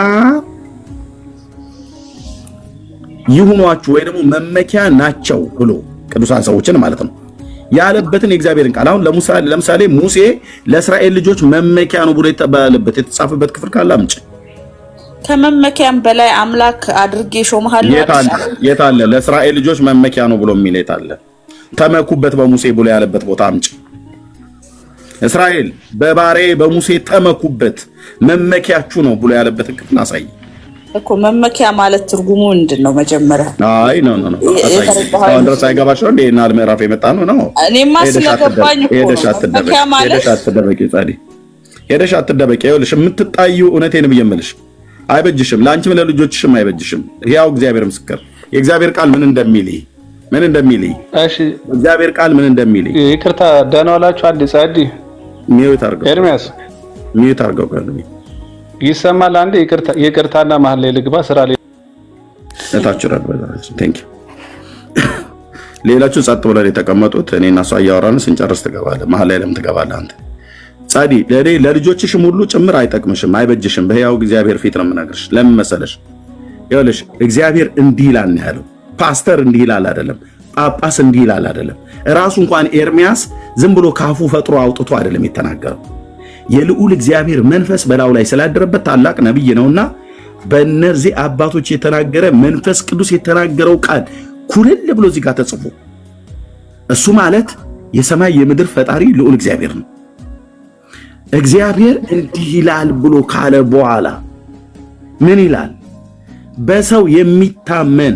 ይሁኗችሁ ወይ ደግሞ መመኪያ ናቸው ብሎ ቅዱሳን ሰዎችን ማለት ነው ያለበትን የእግዚአብሔርን ቃል አሁን ለምሳሌ ሙሴ ለእስራኤል ልጆች መመኪያ ነው ብሎ የተባለበት የተጻፈበት ክፍል ካለ አምጪ። ከመመኪያም በላይ አምላክ አድርጌ ሾመሃል የት አለ? ለእስራኤል ልጆች መመኪያ ነው ብሎ የሚል የት አለ? ተመኩበት በሙሴ ብሎ ያለበት ቦታ አምጪ። እስራኤል በባሬ በሙሴ ተመኩበት መመኪያችሁ ነው ብሎ ያለበትን ክፍል አሳይ እኮ። መመኪያ ማለት ትርጉሙ ምንድነው? መጀመሪያ አይ ኖ አሁን ድረስ አይገባሽ ነው እንዴ? እና ምዕራፍ የመጣ ነው እኔማ ስለገባኝ እኮ መመኪያ ማለት ሄደሽ አትደበቂ። ይኸውልሽ የምትጣዩ እውነቴን ብየምልሽ አይበጅሽም፣ ለአንቺም ለልጆችሽም አይበጅሽም። ያው እግዚአብሔር ምስክር የእግዚአብሔር ቃል ምን እንደሚል እሺ እግዚአብሔር ቃል ምን እንደሚል ይቅርታ ደህና ዋላችሁ። አዲስ ጸዲ ሚውት አድርገው ኤርሚያስ ሚዩት አድርገው ካሉ ይሰማል። አንዴ ይቅርታና መሀል ላይ ልግባ ስራ ላይ እታችሁ ረድበላችሁ። ቴንክ ዩ። ሌላችሁ ጸጥ ብለው የተቀመጡት እኔና እሷ እያወራን ስንጨርስ ትገባለህ። መሀል ላይ ለምን ትገባለህ አንተ? ጻዲ ለልጆችሽም ሁሉ ጭምር አይጠቅምሽም፣ አይበጅሽም። በሕያው እግዚአብሔር ፊት ነው የምነግርሽ። ለምን መሰለሽ? ይኸውልሽ እግዚአብሔር እንዲህ ይላል ነው ያለው። ፓስተር እንዲህ ይላል አይደለም፣ ጳጳስ እንዲህ ይላል አይደለም። ራሱ እንኳን ኤርሚያስ ዝም ብሎ ካፉ ፈጥሮ አውጥቶ አይደለም የተናገረው። የልዑል እግዚአብሔር መንፈስ በላዩ ላይ ስላደረበት ታላቅ ነብይ ነውና በእነዚህ አባቶች የተናገረ መንፈስ ቅዱስ የተናገረው ቃል ኩልል ብሎ እዚህ ጋር ተጽፎ እሱ ማለት የሰማይ የምድር ፈጣሪ ልዑል እግዚአብሔር ነው። እግዚአብሔር እንዲህ ይላል ብሎ ካለ በኋላ ምን ይላል? በሰው የሚታመን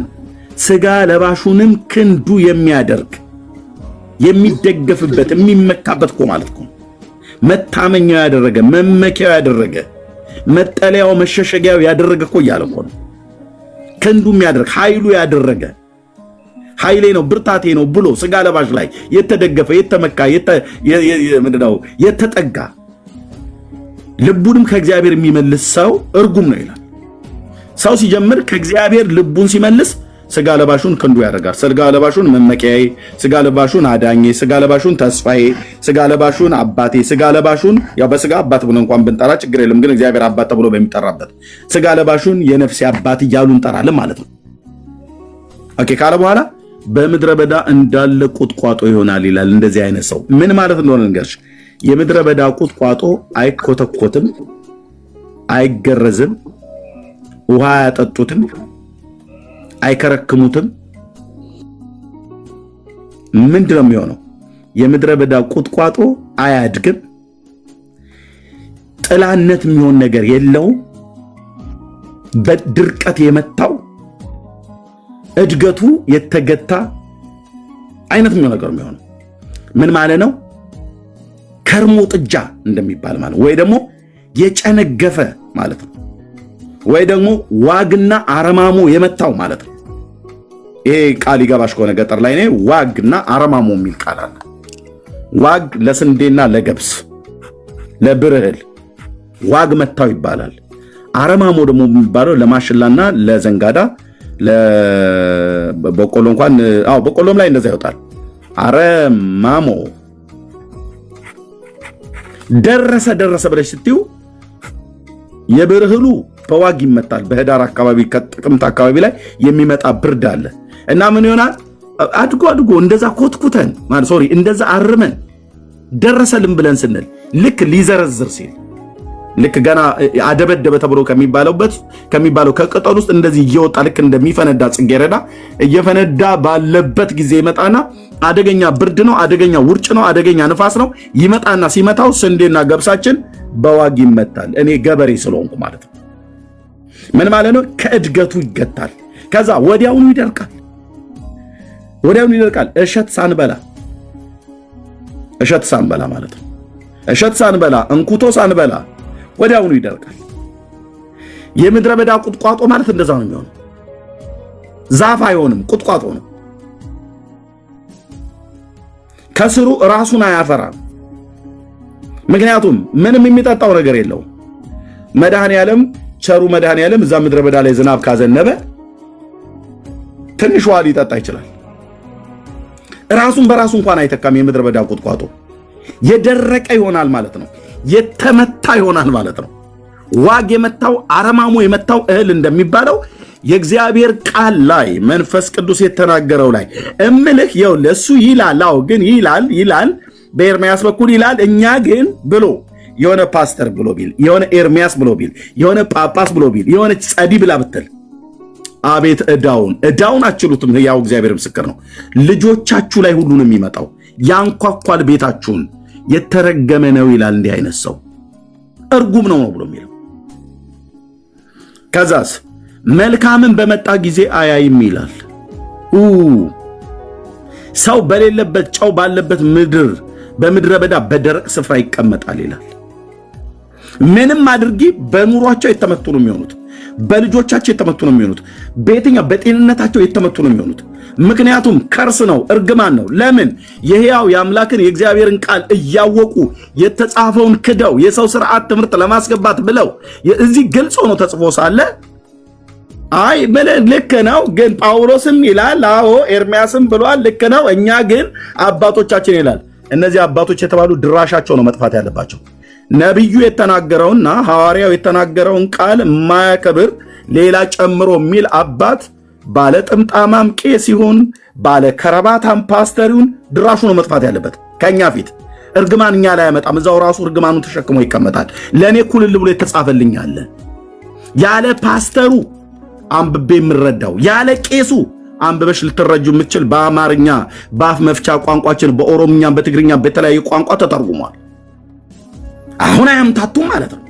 ስጋ ለባሹንም ክንዱ የሚያደርግ የሚደገፍበት የሚመካበት እኮ ማለት ነው። መታመኛው ያደረገ መመኪያው ያደረገ መጠለያው መሸሸጊያው ያደረገ እኮ እያለ እኮ ነው። ክንዱ የሚያደርግ ኃይሉ ያደረገ ኃይሌ ነው ብርታቴ ነው ብሎ ስጋ ለባሽ ላይ የተደገፈ የተመካ ምንድነው የተጠጋ ልቡንም ከእግዚአብሔር የሚመልስ ሰው እርጉም ነው ይላል። ሰው ሲጀምር ከእግዚአብሔር ልቡን ሲመልስ ስጋ ለባሹን ክንዱ ያደርጋል። ስጋ ለባሹን መመኪያዬ፣ ስጋ ለባሹን አዳኜ፣ ስጋ ለባሹን ተስፋዬ፣ ስጋ ለባሹን አባቴ፣ ስጋ ለባሹን ያው በስጋ አባት ብሎ እንኳን ብንጠራ ችግር የለም፣ ግን እግዚአብሔር አባት ተብሎ በሚጠራበት ስጋ ለባሹን የነፍሴ አባት እያሉ እንጠራለን ማለት ነው። ኦኬ ካለ በኋላ በምድረ በዳ እንዳለ ቁጥቋጦ ይሆናል ይላል። እንደዚህ አይነት ሰው ምን ማለት እንደሆነ ንገርሽ። የምድረ በዳ ቁጥቋጦ አይኮተኮትም፣ አይገረዝም፣ ውሃ አያጠጡትም፣ አይከረክሙትም። ምንድነው የሚሆነው? የምድረ በዳ ቁጥቋጦ አያድግም፣ ጥላነት የሚሆን ነገር የለውም። በድርቀት የመታው እድገቱ የተገታ አይነት የሚሆን ነገር የሚሆነው ምን ማለት ነው? ከርሞ ጥጃ እንደሚባል ማለት ወይ ደግሞ የጨነገፈ ማለት ነው። ወይ ደግሞ ዋግና አረማሞ የመታው ማለት ነው። ይሄ ቃል ይገባሽ ከሆነ ገጠር ላይ ነው ዋግና አረማሞ የሚል ቃል አለ። ዋግ ለስንዴና ለገብስ ለብርህል ዋግ መታው ይባላል። አረማሞ ደግሞ የሚባለው ለማሽላና ለዘንጋዳ ለበቆሎ እንኳን በቆሎም ላይ እንደዛ ይወጣል። አረማሞ ደረሰ ብለሽ ስትዩ የብርህሉ በዋግ ይመታል። በህዳር አካባቢ ከጥቅምት አካባቢ ላይ የሚመጣ ብርድ አለ እና ምን ይሆናል? አድጎ እንደዛ ኮትኩተን እንደዛ አርመን ደረሰልን ብለን ስንል ልክ ሊዘረዝር ሲል ልክ ገና አደበደበ ተብሎ ከሚባለው ከቅጠል ውስጥ እንደዚህ እየወጣ ልክ እንደሚፈነዳ ጽጌረዳ እየፈነዳ ባለበት ጊዜ ይመጣና አደገኛ ብርድ ነው፣ አደገኛ ውርጭ ነው፣ አደገኛ ንፋስ ነው ይመጣና ሲመታው ስንዴና ገብሳችን በዋግ ይመታል። እኔ ገበሬ ስለሆንኩ ማለት ነው። ምን ማለት ነው? ከእድገቱ ይገታል። ከዛ ወዲያውኑ ይደርቃል። እሸት ሳንበላ ማለት ነው። እሸት ሳንበላ እንኩቶ ሳንበላ ወዲያውኑ ይደርቃል። የምድረ በዳ ቁጥቋጦ ማለት እንደዛ ነው የሚሆነው። ዛፍ አይሆንም፣ ቁጥቋጦ ነው። ከስሩ ራሱን አያፈራም። ምክንያቱም ምንም የሚጠጣው ነገር የለውም። ቸሩ መድኃኔዓለም እዛ ምድረ በዳ ላይ ዝናብ ካዘነበ ትንሽ ውሃ ሊጠጣ ይችላል። ራሱን በራሱ እንኳን አይተካም። የምድረ በዳ ቁጥቋጦ የደረቀ ይሆናል ማለት ነው። የተመታ ይሆናል ማለት ነው። ዋግ የመታው አረማሞ የመታው እህል እንደሚባለው የእግዚአብሔር ቃል ላይ መንፈስ ቅዱስ የተናገረው ላይ እምልህ ይኸውልህ እሱ ይላል። ግን ይላል በኤርምያስ በኩል ይላል። እኛ ግን ብሎ የሆነ ፓስተር ብሎ ቢል፣ የሆነ ኤርምያስ ብሎ ቢል፣ የሆነ ጳጳስ ብሎ ቢል፣ የሆነ ጸዲ ብላ ብትል አቤት እዳውን አችሉትም። ያው እግዚአብሔር ምስክር ነው። ልጆቻችሁ ላይ ሁሉ ነው የሚመጣው። ያንኳኳል ቤታችሁን። የተረገመ ነው ይላል። እንዲህ አይነት ሰው እርጉም ነው ብሎ የሚለው ከዛስ መልካምን በመጣ ጊዜ አያይም ይላል። ሰው በሌለበት ጨው ባለበት በምድረ በዳ በደረቅ ስፍራ ይቀመጣል ይላል። ምንም አድርጊ በኑሯቸው የተመቱ ነው የሚሆኑት። በልጆቻቸው የተመቱ ነው የሚሆኑት። በየትኛው በጤንነታቸው የተመቱ ነው የሚሆኑት። ምክንያቱም ከርስ ነው፣ እርግማን ነው። ለምን? የሕያው የአምላክን የእግዚአብሔርን ቃል እያወቁ የተጻፈውን ክደው የሰው ስርዓት ትምህርት ለማስገባት ብለው እዚህ ግልጽ ሆኖ ተጽፎ ሳለ አይ ልክ ነው ግን ጳውሎስም ይላል፣ አዎ ኤርሚያስም ብሏል፣ ልክ ነው፣ እኛ ግን አባቶቻችን ይላል። እነዚህ አባቶች የተባሉ ድራሻቸው ነው መጥፋት ያለባቸው። ነቢዩ የተናገረውና ሐዋርያው የተናገረውን ቃል የማያከብር ሌላ ጨምሮ የሚል አባት ባለ ጥምጣማም ቄስ ይሁን ባለ ከረባታም ፓስተር ይሁን ድራሹ ነው መጥፋት ያለበት ከኛ ፊት። እርግማን እኛ ላይ ያመጣም፣ እዛው ራሱ እርግማኑን ተሸክሞ ይቀመጣል። ለእኔ ኩልል ብሎ የተጻፈልኝ አለ። ያለ ፓስተሩ አንብቤ የምረዳው ያለ ቄሱ አንብበሽ ልትረጁ የምትችል በአማርኛ በአፍ መፍቻ ቋንቋችን በኦሮምኛም በትግርኛም በተለያዩ ቋንቋ ተተርጉሟል። አሁን አያምታቱም ማለት ነው።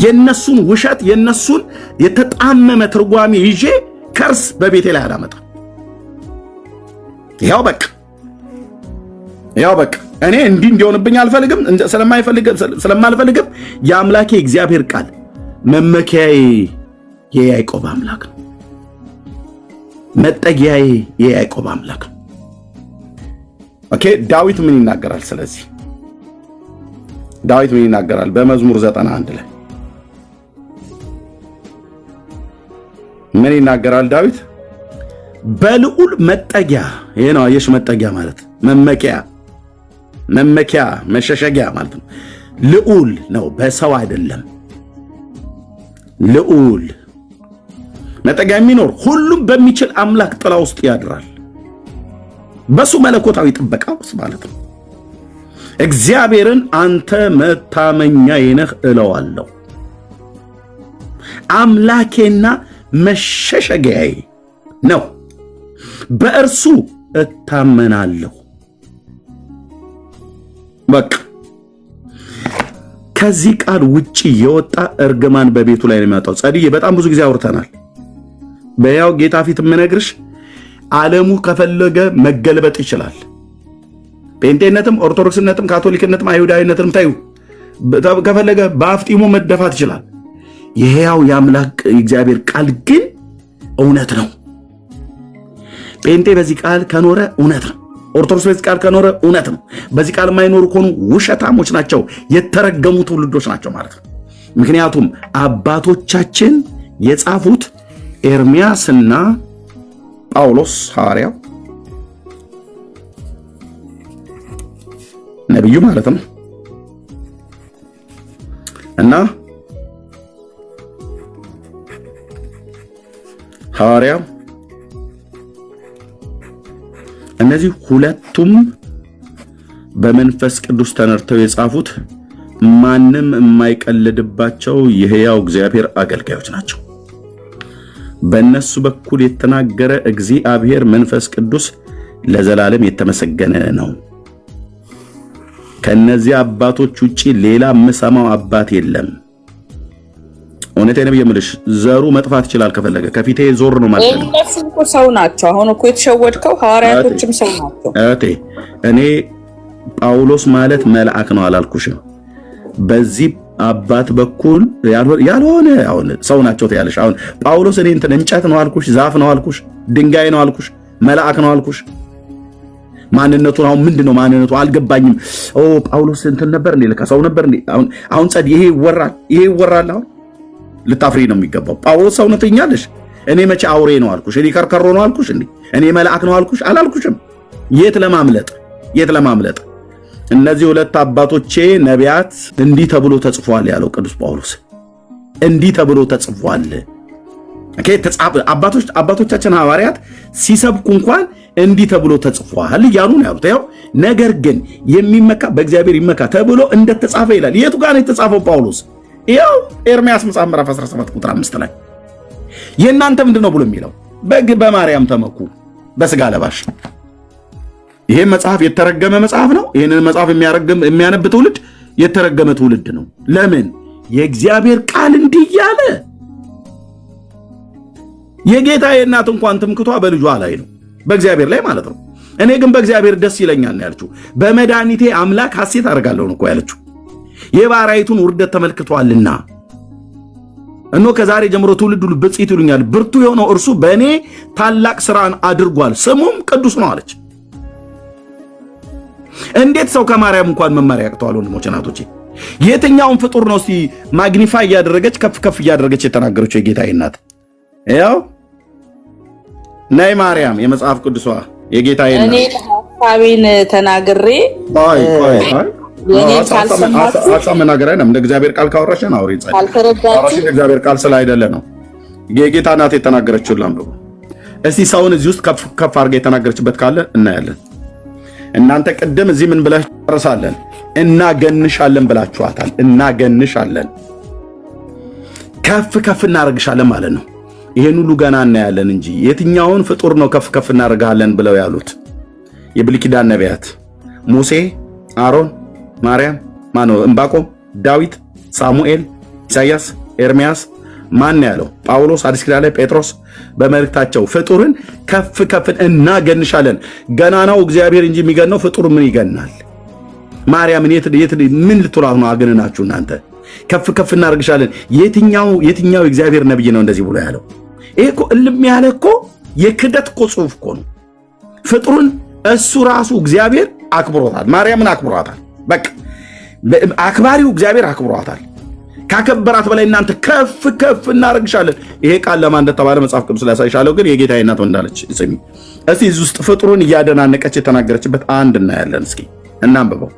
የነሱን ውሸት የነሱን የተጣመመ ትርጓሜ ይዤ ከርስ በቤቴ ላይ አላመጣም። ያው በቃ እኔ እንዲህ እንዲሆንብኝ አልፈልግም። ስለማልፈልግም የአምላኬ እግዚአብሔር ቃል መመኪያዬ የያዕቆብ አምላክ ነው። መጠጊያዬ የያዕቆብ አምላክ ነው። ኦኬ ዳዊት ምን ይናገራል? ስለዚህ ዳዊት ምን ይናገራል? በመዝሙር 91 ላይ ምን ይናገራል ዳዊት? በልዑል መጠጊያ። ይሄ ነው አየሽ፣ መጠጊያ ማለት መመኪያ መሸሸጊያ ማለት ነው። ልዑል ነው፣ በሰው አይደለም። ልዑል መጠጊያ የሚኖር ሁሉም በሚችል አምላክ ጥላ ውስጥ ያድራል። በሱ መለኮታዊ ጥበቃ ውስጥ ማለት ነው። እግዚአብሔርን አንተ መታመኛዬ ነህ እለዋለሁ፣ አምላኬና መሸሸጊያዬ ነው፣ በእርሱ እታመናለሁ። በቃ ከዚህ ቃል ውጪ የወጣ እርግማን በቤቱ ላይ ነው የሚያወጣው። ጸድዬ በጣም ብዙ ጊዜ አውርተናል። በያው ጌታ ፊት የምነግርሽ ዓለሙ ከፈለገ መገልበጥ ይችላል። ጴንጤነትም ኦርቶዶክስነትም ካቶሊክነትም አይሁዳዊነትም ታዩ ከፈለገ በአፍጢሙ መደፋት ይችላል። የሕያው የአምላክ የእግዚአብሔር ቃል ግን እውነት ነው። ጴንጤ በዚህ ቃል ከኖረ እውነት ነው። ኦርቶዶክስ በዚህ ቃል ከኖረ እውነት ነው። በዚህ ቃል የማይኖሩ ከሆኑ ውሸታሞች ናቸው፣ የተረገሙ ትውልዶች ናቸው ማለት ነው። ምክንያቱም አባቶቻችን የጻፉት ኤርሚያስና ጳውሎስ ሐዋርያው ነቢዩ ማለት ነው እና ሐዋርያው እነዚህ ሁለቱም በመንፈስ ቅዱስ ተነርተው የጻፉት ማንም የማይቀልድባቸው የሕያው እግዚአብሔር አገልጋዮች ናቸው። በእነሱ በኩል የተናገረ እግዚአብሔር መንፈስ ቅዱስ ለዘላለም የተመሰገነ ነው። ከነዚህ አባቶች ውጪ ሌላ የምሰማው አባት የለም። እውነቴን ነው የምልሽ፣ ዘሩ መጥፋት ይችላል ከፈለገ ከፊቴ ዞር ነው ማለት ነው። እነሱም እኮ ሰው ናቸው። አሁን እኮ የተሸወድከው ሐዋርያቶችም ሰው ናቸው። እኔ ጳውሎስ ማለት መልአክ ነው አላልኩሽም? በዚህ አባት በኩል ያልሆነ አሁን ሰው ናቸው ትያለሽ። አሁን ጳውሎስ እኔ እንጨት ነው አልኩሽ? ዛፍ ነው አልኩሽ? ድንጋይ ነው አልኩሽ? መልአክ ነው አልኩሽ? ማንነቱን አሁን ምንድነው ማንነቱ አልገባኝም። ጳውሎስ እንትን ነበር እንዴ? ለካሰው ነበር እንዴ? አሁን ጸድ ይሄ ይወራል። አሁን ልታፍሪ ነው የሚገባው። ጳውሎስ ሰው ነው ትኛለሽ? እኔ መቼ አውሬ ነው አልኩሽ? እኔ ከርከሮ ነው አልኩሽ? እንዴ እኔ መልአክ ነው አልኩሽ? አላልኩሽም? የት ለማምለጥ እነዚህ ሁለት አባቶቼ ነቢያት እንዲህ ተብሎ ተጽፏል ያለው ቅዱስ ጳውሎስ እንዲህ ተብሎ ተጽፏል። አባቶቻችን ሐዋርያት ሲሰብኩ እንኳን እንዲህ ተብሎ ተጽፏል እያሉ ነው ያሉት። ያው ነገር ግን የሚመካ በእግዚአብሔር ይመካ ተብሎ እንደተጻፈ ይላል። የቱ ጋር ነው የተጻፈው? ጳውሎስ ያው ኤርምያስ መጽሐፍ ምዕራፍ 17 ቁጥር 5 ላይ የእናንተ ምንድነው ብሎ የሚለው በማርያም ተመኩ በስጋ ለባሽ። ይሄ መጽሐፍ የተረገመ መጽሐፍ ነው። ይህንን መጽሐፍ የሚያነብ ትውልድ የተረገመ ትውልድ ነው። ለምን? የእግዚአብሔር ቃል እንዲህ እያለ የጌታ የእናት እንኳን ትምክቷ በልጇ ላይ ነው፣ በእግዚአብሔር ላይ ማለት ነው። እኔ ግን በእግዚአብሔር ደስ ይለኛል ነው ያለችው። በመድኃኒቴ አምላክ ሐሴት አደርጋለሁ ነው እኮ ያለችው። የባሪያይቱን ውርደት ተመልክቷልና እነሆ ከዛሬ ጀምሮ ትውልድ ሁሉ ብፅዕት ይሉኛል፣ ብርቱ የሆነው እርሱ በእኔ ታላቅ ስራን አድርጓል፣ ስሙም ቅዱስ ነው አለች። እንዴት ሰው ከማርያም እንኳን መማር ያቅተዋል? ወንድሞቼ እናቶቼ፣ የትኛውን ፍጡር ነው እስቲ ማግኒፋይ እያደረገች ከፍ ከፍ እያደረገች የተናገረችው የጌታዬ እናት? ያው ነይ ማርያም የመጽሐፍ ቅዱሷ የጌታዬ እናት። እኔ ሐሳቤን ተናግሬ ሐሳብ መናገር አይደለም፣ እንደ እግዚአብሔር ቃል ካወራሽን አውሪ። ጸልይ እግዚአብሔር ቃል ስለ አይደለ ነው የጌታ እናት የተናገረችው። ላምበው እስቲ ሰውን እዚህ ውስጥ ከፍ ከፍ አድርጋ የተናገረችበት ካለ እናያለን። እናንተ ቅድም እዚህ ምን ብለሽ ጨርሳለን? እናገንሻለን ብላችኋታል። እናገንሻለን፣ ከፍ ከፍ እናደርግሻለን ማለት ነው። ይሄን ሁሉ ገና እናያለን እንጂ የትኛውን ፍጡር ነው ከፍ ከፍ እናደርጋለን ብለው ያሉት? የብሉይ ኪዳን ነቢያት ሙሴ፣ አሮን፣ ማርያም፣ ማነው ዕንባቆም፣ ዳዊት፣ ሳሙኤል፣ ኢሳያስ፣ ኤርሚያስ። ማን ያለው? ጳውሎስ አዲስ ኪዳን ላይ፣ ጴጥሮስ በመልእክታቸው ፍጡርን ከፍ ከፍ እናገንሻለን። ገናናው እግዚአብሔር እንጂ የሚገናው ፍጡር ምን ይገናል? ማርያምን ምን ልትሏት ነው? አገነናችሁ እናንተ። ከፍ ከፍ እናደርግሻለን። የትኛው እግዚአብሔር ነብይ ነው እንደዚህ ብሎ ያለው? ይሄ እኮ እልም ያለ እኮ የክደት እኮ ጽሑፍ እኮ ነው። ፍጡርን እሱ ራሱ እግዚአብሔር አክብሮታል። ማርያምን አክብሯታል። በቃ አክባሪው እግዚአብሔር አክብሯታል። ካከበራት በላይ እናንተ ከፍ ከፍ እናደርግሻለን። ይሄ ቃል ለማን እንደተባለ መጽሐፍ ቅዱስ ላይ ያሳይሻለሁ። ግን የጌታዬ እናት እንዳለች ስሚ እስቲ። እዚህ ውስጥ ፍጡሩን እያደናነቀች የተናገረችበት አንድ እናያለን። እስኪ እናንብበው።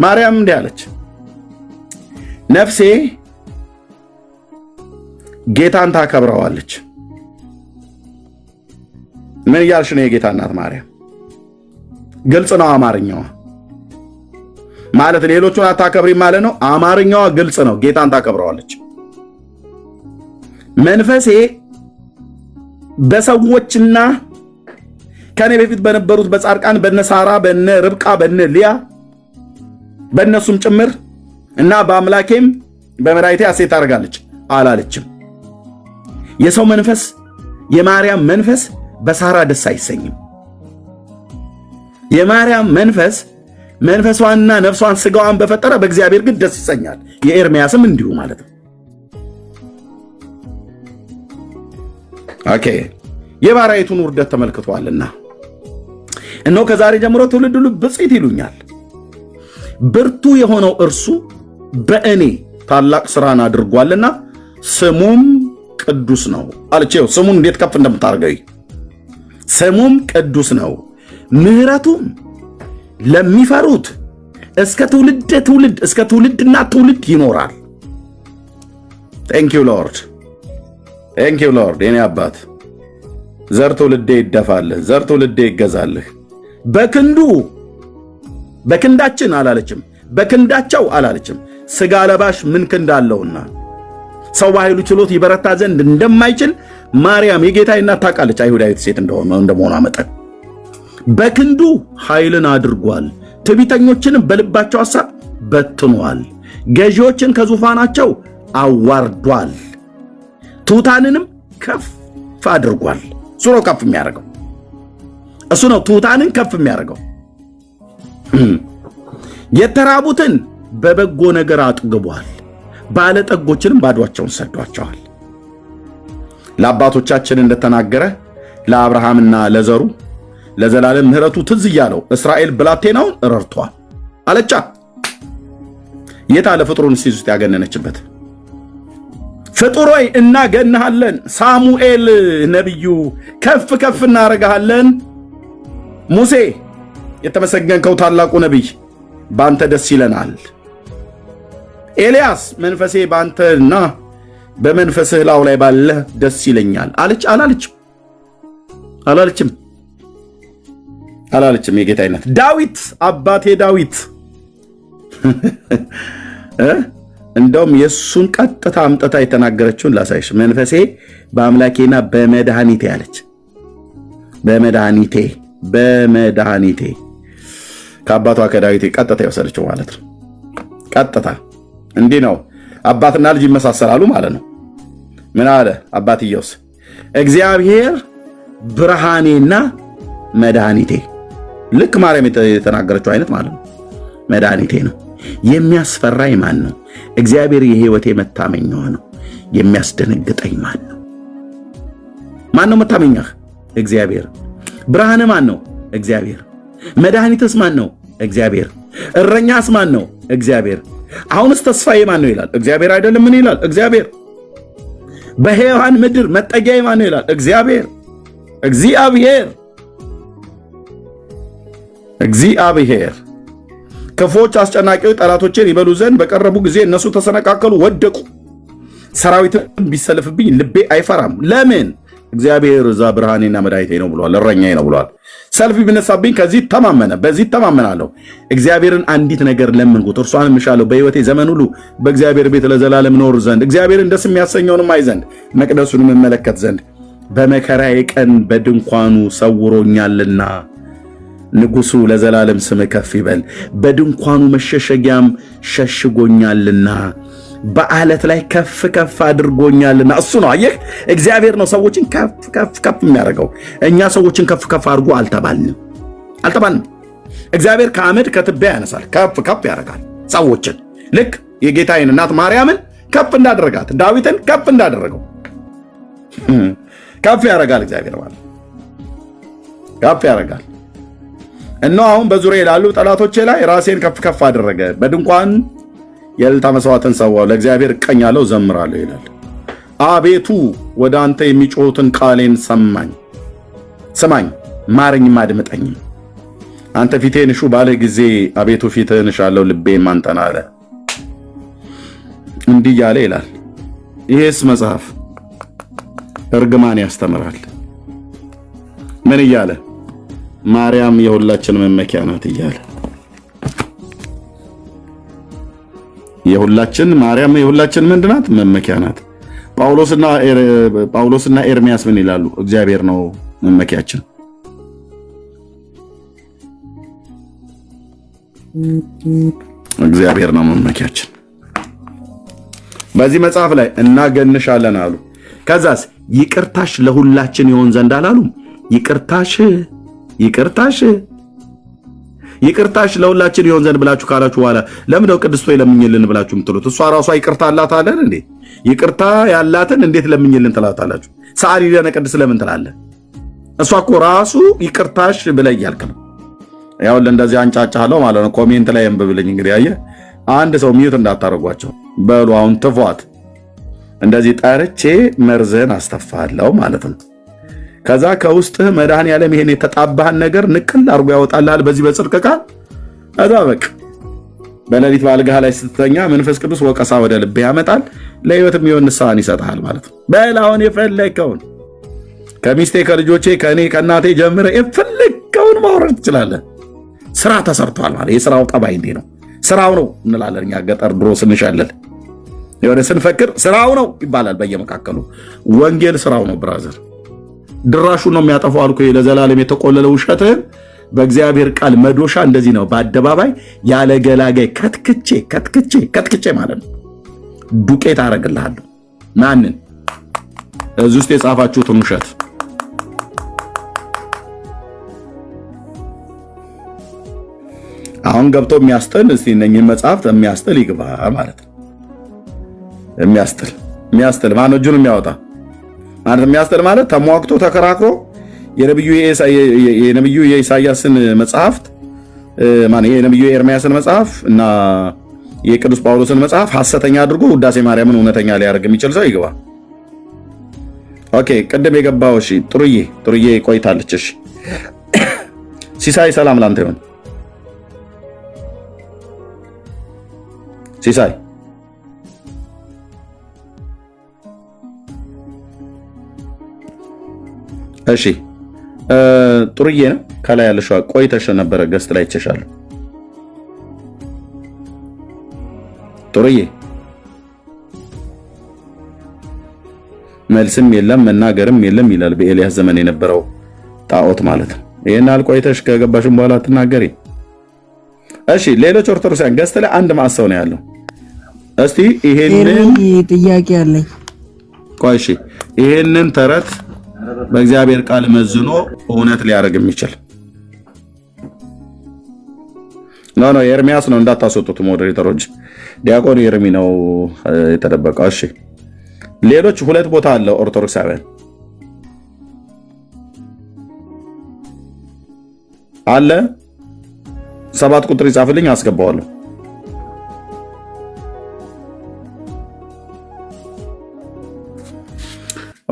ማርያም እንዲህ አለች፣ ነፍሴ ጌታን ታከብረዋለች። ምን እያልሽ ነው? የጌታ እናት ማርያም ግልጽ ነው አማርኛዋ ማለት ሌሎቹን አታከብሪ ማለት ነው። አማርኛዋ ግልጽ ነው። ጌታን ታከብረዋለች። መንፈሴ በሰዎችና ከኔ በፊት በነበሩት በጻድቃን በነ ሳራ በነ ርብቃ በነ ሊያ በእነሱም ጭምር እና በአምላኬም በመድኃኒቴ ሐሴት ታደርጋለች አላለችም። የሰው መንፈስ የማርያም መንፈስ በሳራ ደስ አይሰኝም። የማርያም መንፈሷንና ነፍሷን ስጋዋን በፈጠረ በእግዚአብሔር ግን ደስ ይሰኛል። የኤርሚያስም እንዲሁ ማለት ነው። ኦኬ የባሪያይቱን ውርደት ተመልክቷልና እነሆ ከዛሬ ጀምሮ ትውልድ ሁሉ ብፅዕት ይሉኛል፣ ብርቱ የሆነው እርሱ በእኔ ታላቅ ስራን አድርጓልና ስሙም ቅዱስ ነው አለችው። ስሙን እንዴት ከፍ እንደምታርገው ስሙም ቅዱስ ነው፣ ምሕረቱም ለሚፈሩት እስከ ትውልድ እስከ ትውልድና ትውልድ ይኖራል። ቴንክ ዩ ሎርድ። የኔ አባት ዘር ትውልዴ ይደፋልህ፣ ዘር ትውልዴ ይገዛልህ። በክንዳችን አላለችም፣ በክንዳቸው አላለችም። ስጋ ለባሽ ምን ክንድ አለውና ሰው በኃይሉ ችሎት ይበረታ ዘንድ እንደማይችል ማርያም የጌታዬ እናት ታውቃለች፣ አይሁዳዊት ሴት እንደመሆኗ መጠን በክንዱ ኃይልን አድርጓል፣ ትዕቢተኞችንም በልባቸው ሐሳብ በትኗል፣ ገዢዎችን ከዙፋናቸው አዋርዷል፣ ትሑታንንም ከፍ አድርጓል። እሱ ነው ከፍ የሚያደርገው። እሱ ነው ትሑታንን ከፍ የሚያደርገው። የተራቡትን በበጎ ነገር አጥግቧል፣ ባለጠጎችንም ባዷቸውን ሰዷቸዋል። ለአባቶቻችን እንደተናገረ ለአብርሃምና ለዘሩ ለዘላለም ምሕረቱ ትዝ እያለው እስራኤል ብላቴናውን ረድቷል አለቻ። የት አለ ፍጡሩን ሲዝ ውስጥ ያገነነችበት? ፍጡር ሆይ እናገንሃለን። ሳሙኤል ነቢዩ ከፍ ከፍ እናረጋሃለን። ሙሴ የተመሰገንከው ታላቁ ነቢይ በአንተ ደስ ይለናል። ኤልያስ መንፈሴ በአንተና በመንፈስህ ላው ላይ ባለ ደስ ይለኛል አለች። አላለችም። የጌታ አይነት ዳዊት አባቴ ዳዊት እንደውም የሱን ቀጥታ አምጥታ የተናገረችውን ላሳይሽ። መንፈሴ በአምላኬና በመድኃኒቴ አለች። በመድኃኒቴ ከአባቷ ከዳዊት ቀጥታ የወሰደችው ማለት ነው። ቀጥታ እንዲህ ነው። አባትና ልጅ ይመሳሰላሉ ማለት ነው። ምን አለ አባትየውስ? እግዚአብሔር ብርሃኔና መድኃኒቴ። ልክ ማርያም የተናገረችው አይነት ማለት ነው። መድኃኒቴ ነው። የሚያስፈራኝ ማን ነው? እግዚአብሔር የሕይወቴ መታመኛዋ ነው። የሚያስደነግጠኝ ማን ነው? ማን ነው መታመኛህ? እግዚአብሔር። ብርሃን ማን ነው? እግዚአብሔር። መድኃኒትስ ማን ነው? እግዚአብሔር። እረኛስ ማን ነው? እግዚአብሔር። አሁንስ ተስፋዬ ማን ነው ይላል? እግዚአብሔር አይደለም? ምን ይላል? እግዚአብሔር። በሕያዋን ምድር መጠጊያዬ ማን ነው ይላል? እግዚአብሔር። እግዚአብሔር እግዚአብሔር። ክፉዎች አስጨናቂዎች ጠላቶቼን ይበሉ ዘንድ በቀረቡ ጊዜ እነሱ ተሰነቃከሉ፣ ወደቁ። ሰራዊትም ቢሰልፍብኝ ልቤ አይፈራም። ለምን? እግዚአብሔር እዛ ብርሃኔና መድኃኒቴ ነው ብሏል፣ እረኛዬ ነው ብሏል። ሰልፍ ቢነሳብኝ ከዚህ ተማመነ፣ በዚህ ተማመናለሁ። እግዚአብሔርን አንዲት ነገር ለምንኩት፣ እርሷንም እሻለሁ፣ በሕይወቴ ዘመን ሁሉ በእግዚአብሔር ቤት ለዘላለም ኖር ዘንድ፣ እግዚአብሔርን ደስ የሚያሰኘውንም አይ ዘንድ፣ መቅደሱንም እመለከት ዘንድ። በመከራዬ ቀን በድንኳኑ ሰውሮኛልና፣ ንጉሡ ለዘላለም ስም ከፍ ይበል። በድንኳኑ መሸሸጊያም ሸሽጎኛልና፣ በዓለት ላይ ከፍ ከፍ አድርጎኛልና። እሱ ነው፣ አየህ፣ እግዚአብሔር ነው ሰዎችን ከፍ ከፍ ከፍ የሚያደርገው። እኛ ሰዎችን ከፍ ከፍ አድርጎ አልተባልንም። እግዚአብሔር ከአመድ ከትቢያ ያነሳል፣ ከፍ ከፍ ያደርጋል ሰዎችን። ልክ የጌታዬን እናት ማርያምን ከፍ እንዳደረጋት፣ ዳዊትን ከፍ እንዳደረገው ከፍ ያደርጋል እግዚአብሔር ማለት ከፍ ያደርጋል። እነሆ አሁን በዙሪያ ላሉ ጠላቶቼ ላይ ራሴን ከፍ ከፍ አደረገ። በድንኳን የእልልታ መስዋዕትን ሰዋው፣ ለእግዚአብሔር እቀኛለሁ ዘምራለሁ ይላል። አቤቱ ወደ አንተ የሚጮሁትን ቃሌን ስማኝ፣ ማረኝም አድምጠኝም። አንተ ፊቴን እሹ ባለ ጊዜ አቤቱ ፊትህን እሻለሁ፣ ልቤም አንተን አለ። እንዲህ እያለ ይላል። ይሄስ መጽሐፍ እርግማን ያስተምራል። ምን እያለ? ማርያም የሁላችን መመኪያ ናት እያለ ማርያም የሁላችን ምንድን ናት? መመኪያ ናት። ጳውሎስና ኤርሚያስ ምን ይላሉ? እግዚአብሔር ነው መመኪያችን። እግዚአብሔር ነው መመኪያችን። በዚህ መጽሐፍ ላይ እናገንሻለን አሉ። ከዛስ ይቅርታሽ ለሁላችን ይሆን ዘንድ አላሉም? ይቅርታሽ ለሁላችን ይሆን ዘንድ ብላችሁ ካላችሁ በኋላ ለምንድነው ቅድስት ሆይ ለምኝልን ብላችሁ የምትሉት? እሷ ራሷ ይቅርታ አላት አለን እንዴ? ይቅርታ ያላትን እንዴት ለምኝልን ትላታላችሁ? ሰዓሊ ለነ ቅድስት ለምን ትላለህ? እሷ እኮ ራሱ ይቅርታሽ ብለህ እያልክ ነው። ያው እንደዚህ አንጫጫለሁ ማለት ነው። ኮሜንት ላይ እንብብልኝ እንግዲህ። አየህ፣ አንድ ሰው ሚዩት እንዳታረጓቸው በሉ። አሁን ትፏት። እንደዚህ ጠርቼ መርዝህን አስተፋለሁ ማለት ነው። ከዛ ከውስጥህ መድኃኔዓለም ይሄን የተጣባህን ነገር ንቅል አድርጎ ያወጣልሃል በዚህ በጽድቅ ቃል። ከዛ በቃ በሌሊት በአልጋህ ላይ ስትተኛ መንፈስ ቅዱስ ወቀሳ ወደ ልብህ ያመጣል። ለሕይወትም የሚሆን ንስሐን ይሰጥሃል ማለት ነው። በል አሁን የፈለግከውን ከሚስቴ ከልጆቼ ከእኔ ከእናቴ ጀምረህ የፈለግከውን ማውረድ ትችላለህ። ስራ ተሰርቷል ማለት የስራው ጠባይ እንዲህ ነው። ስራው ነው እንላለን እኛ ገጠር ድሮ ስንሻለል የሆነ ስንፈክር ስራው ነው ይባላል በየመካከሉ። ወንጌል ስራው ነው ብራዘር። ድራሹን ነው የሚያጠፋው አልኩ። ለዘላለም የተቆለለ ውሸትህን በእግዚአብሔር ቃል መዶሻ እንደዚህ ነው በአደባባይ ያለ ገላጋይ ከትክቼ ማለት ነው ዱቄት አደርግልሃለሁ። ማንን? እዚህ ውስጥ የጻፋችሁትን ውሸት አሁን ገብቶ የሚያስጥል እስቲ እነኝህን መጽሐፍት የሚያስጥል ይግባ ማለት ነው። የሚያስጥል ማነው? እጁን የሚያወጣ ማለት የሚያስጥል ማለት ተሟግቶ ተከራክሮ የነብዩ የኢሳያስን መጽሐፍት የነብዩ ኤርሚያስን መጽሐፍ እና የቅዱስ ጳውሎስን መጽሐፍ ሐሰተኛ አድርጎ ውዳሴ ማርያምን እውነተኛ ሊያደርግ የሚችል ሰው ይግባ። ኦኬ፣ ቅድም የገባው እሺ፣ ጥሩዬ ቆይታለች። እሺ፣ ሲሳይ ሰላም ላንተ ይሁን። ሲሳይ እሺ፣ ጥሩዬ ነው ከላይ ያለሽው ቆይተሽ ነበረ ገስት ላይ ይቸሻለሁ። ጥሩዬ መልስም የለም መናገርም የለም ይላል በኤልያስ ዘመን የነበረው ጣዖት ማለት ነው። ይሄን አልቆይተሽ ከገባሽም በኋላ ትናገሪ። እሺ፣ ሌሎች ኦርቶዶክሳውያን ገስት ላይ አንድ ማሰው ነው ያለው። እስቲ ይሄንን ጥያቄ አለኝ። ቆይ እሺ፣ ይሄንን ተረት በእግዚአብሔር ቃል መዝኖ እውነት ሊያደርግ የሚችል ነው ኤርሚያስ ነው። እንዳታስወጡት ሞዴሬተሮች። ዲያቆን ኤርሚ ነው የተደበቀው። እሺ፣ ሌሎች ሁለት ቦታ አለ ኦርቶዶክሳውያን አለ 7 ቁጥር ይጻፍልኝ አስገባዋለሁ።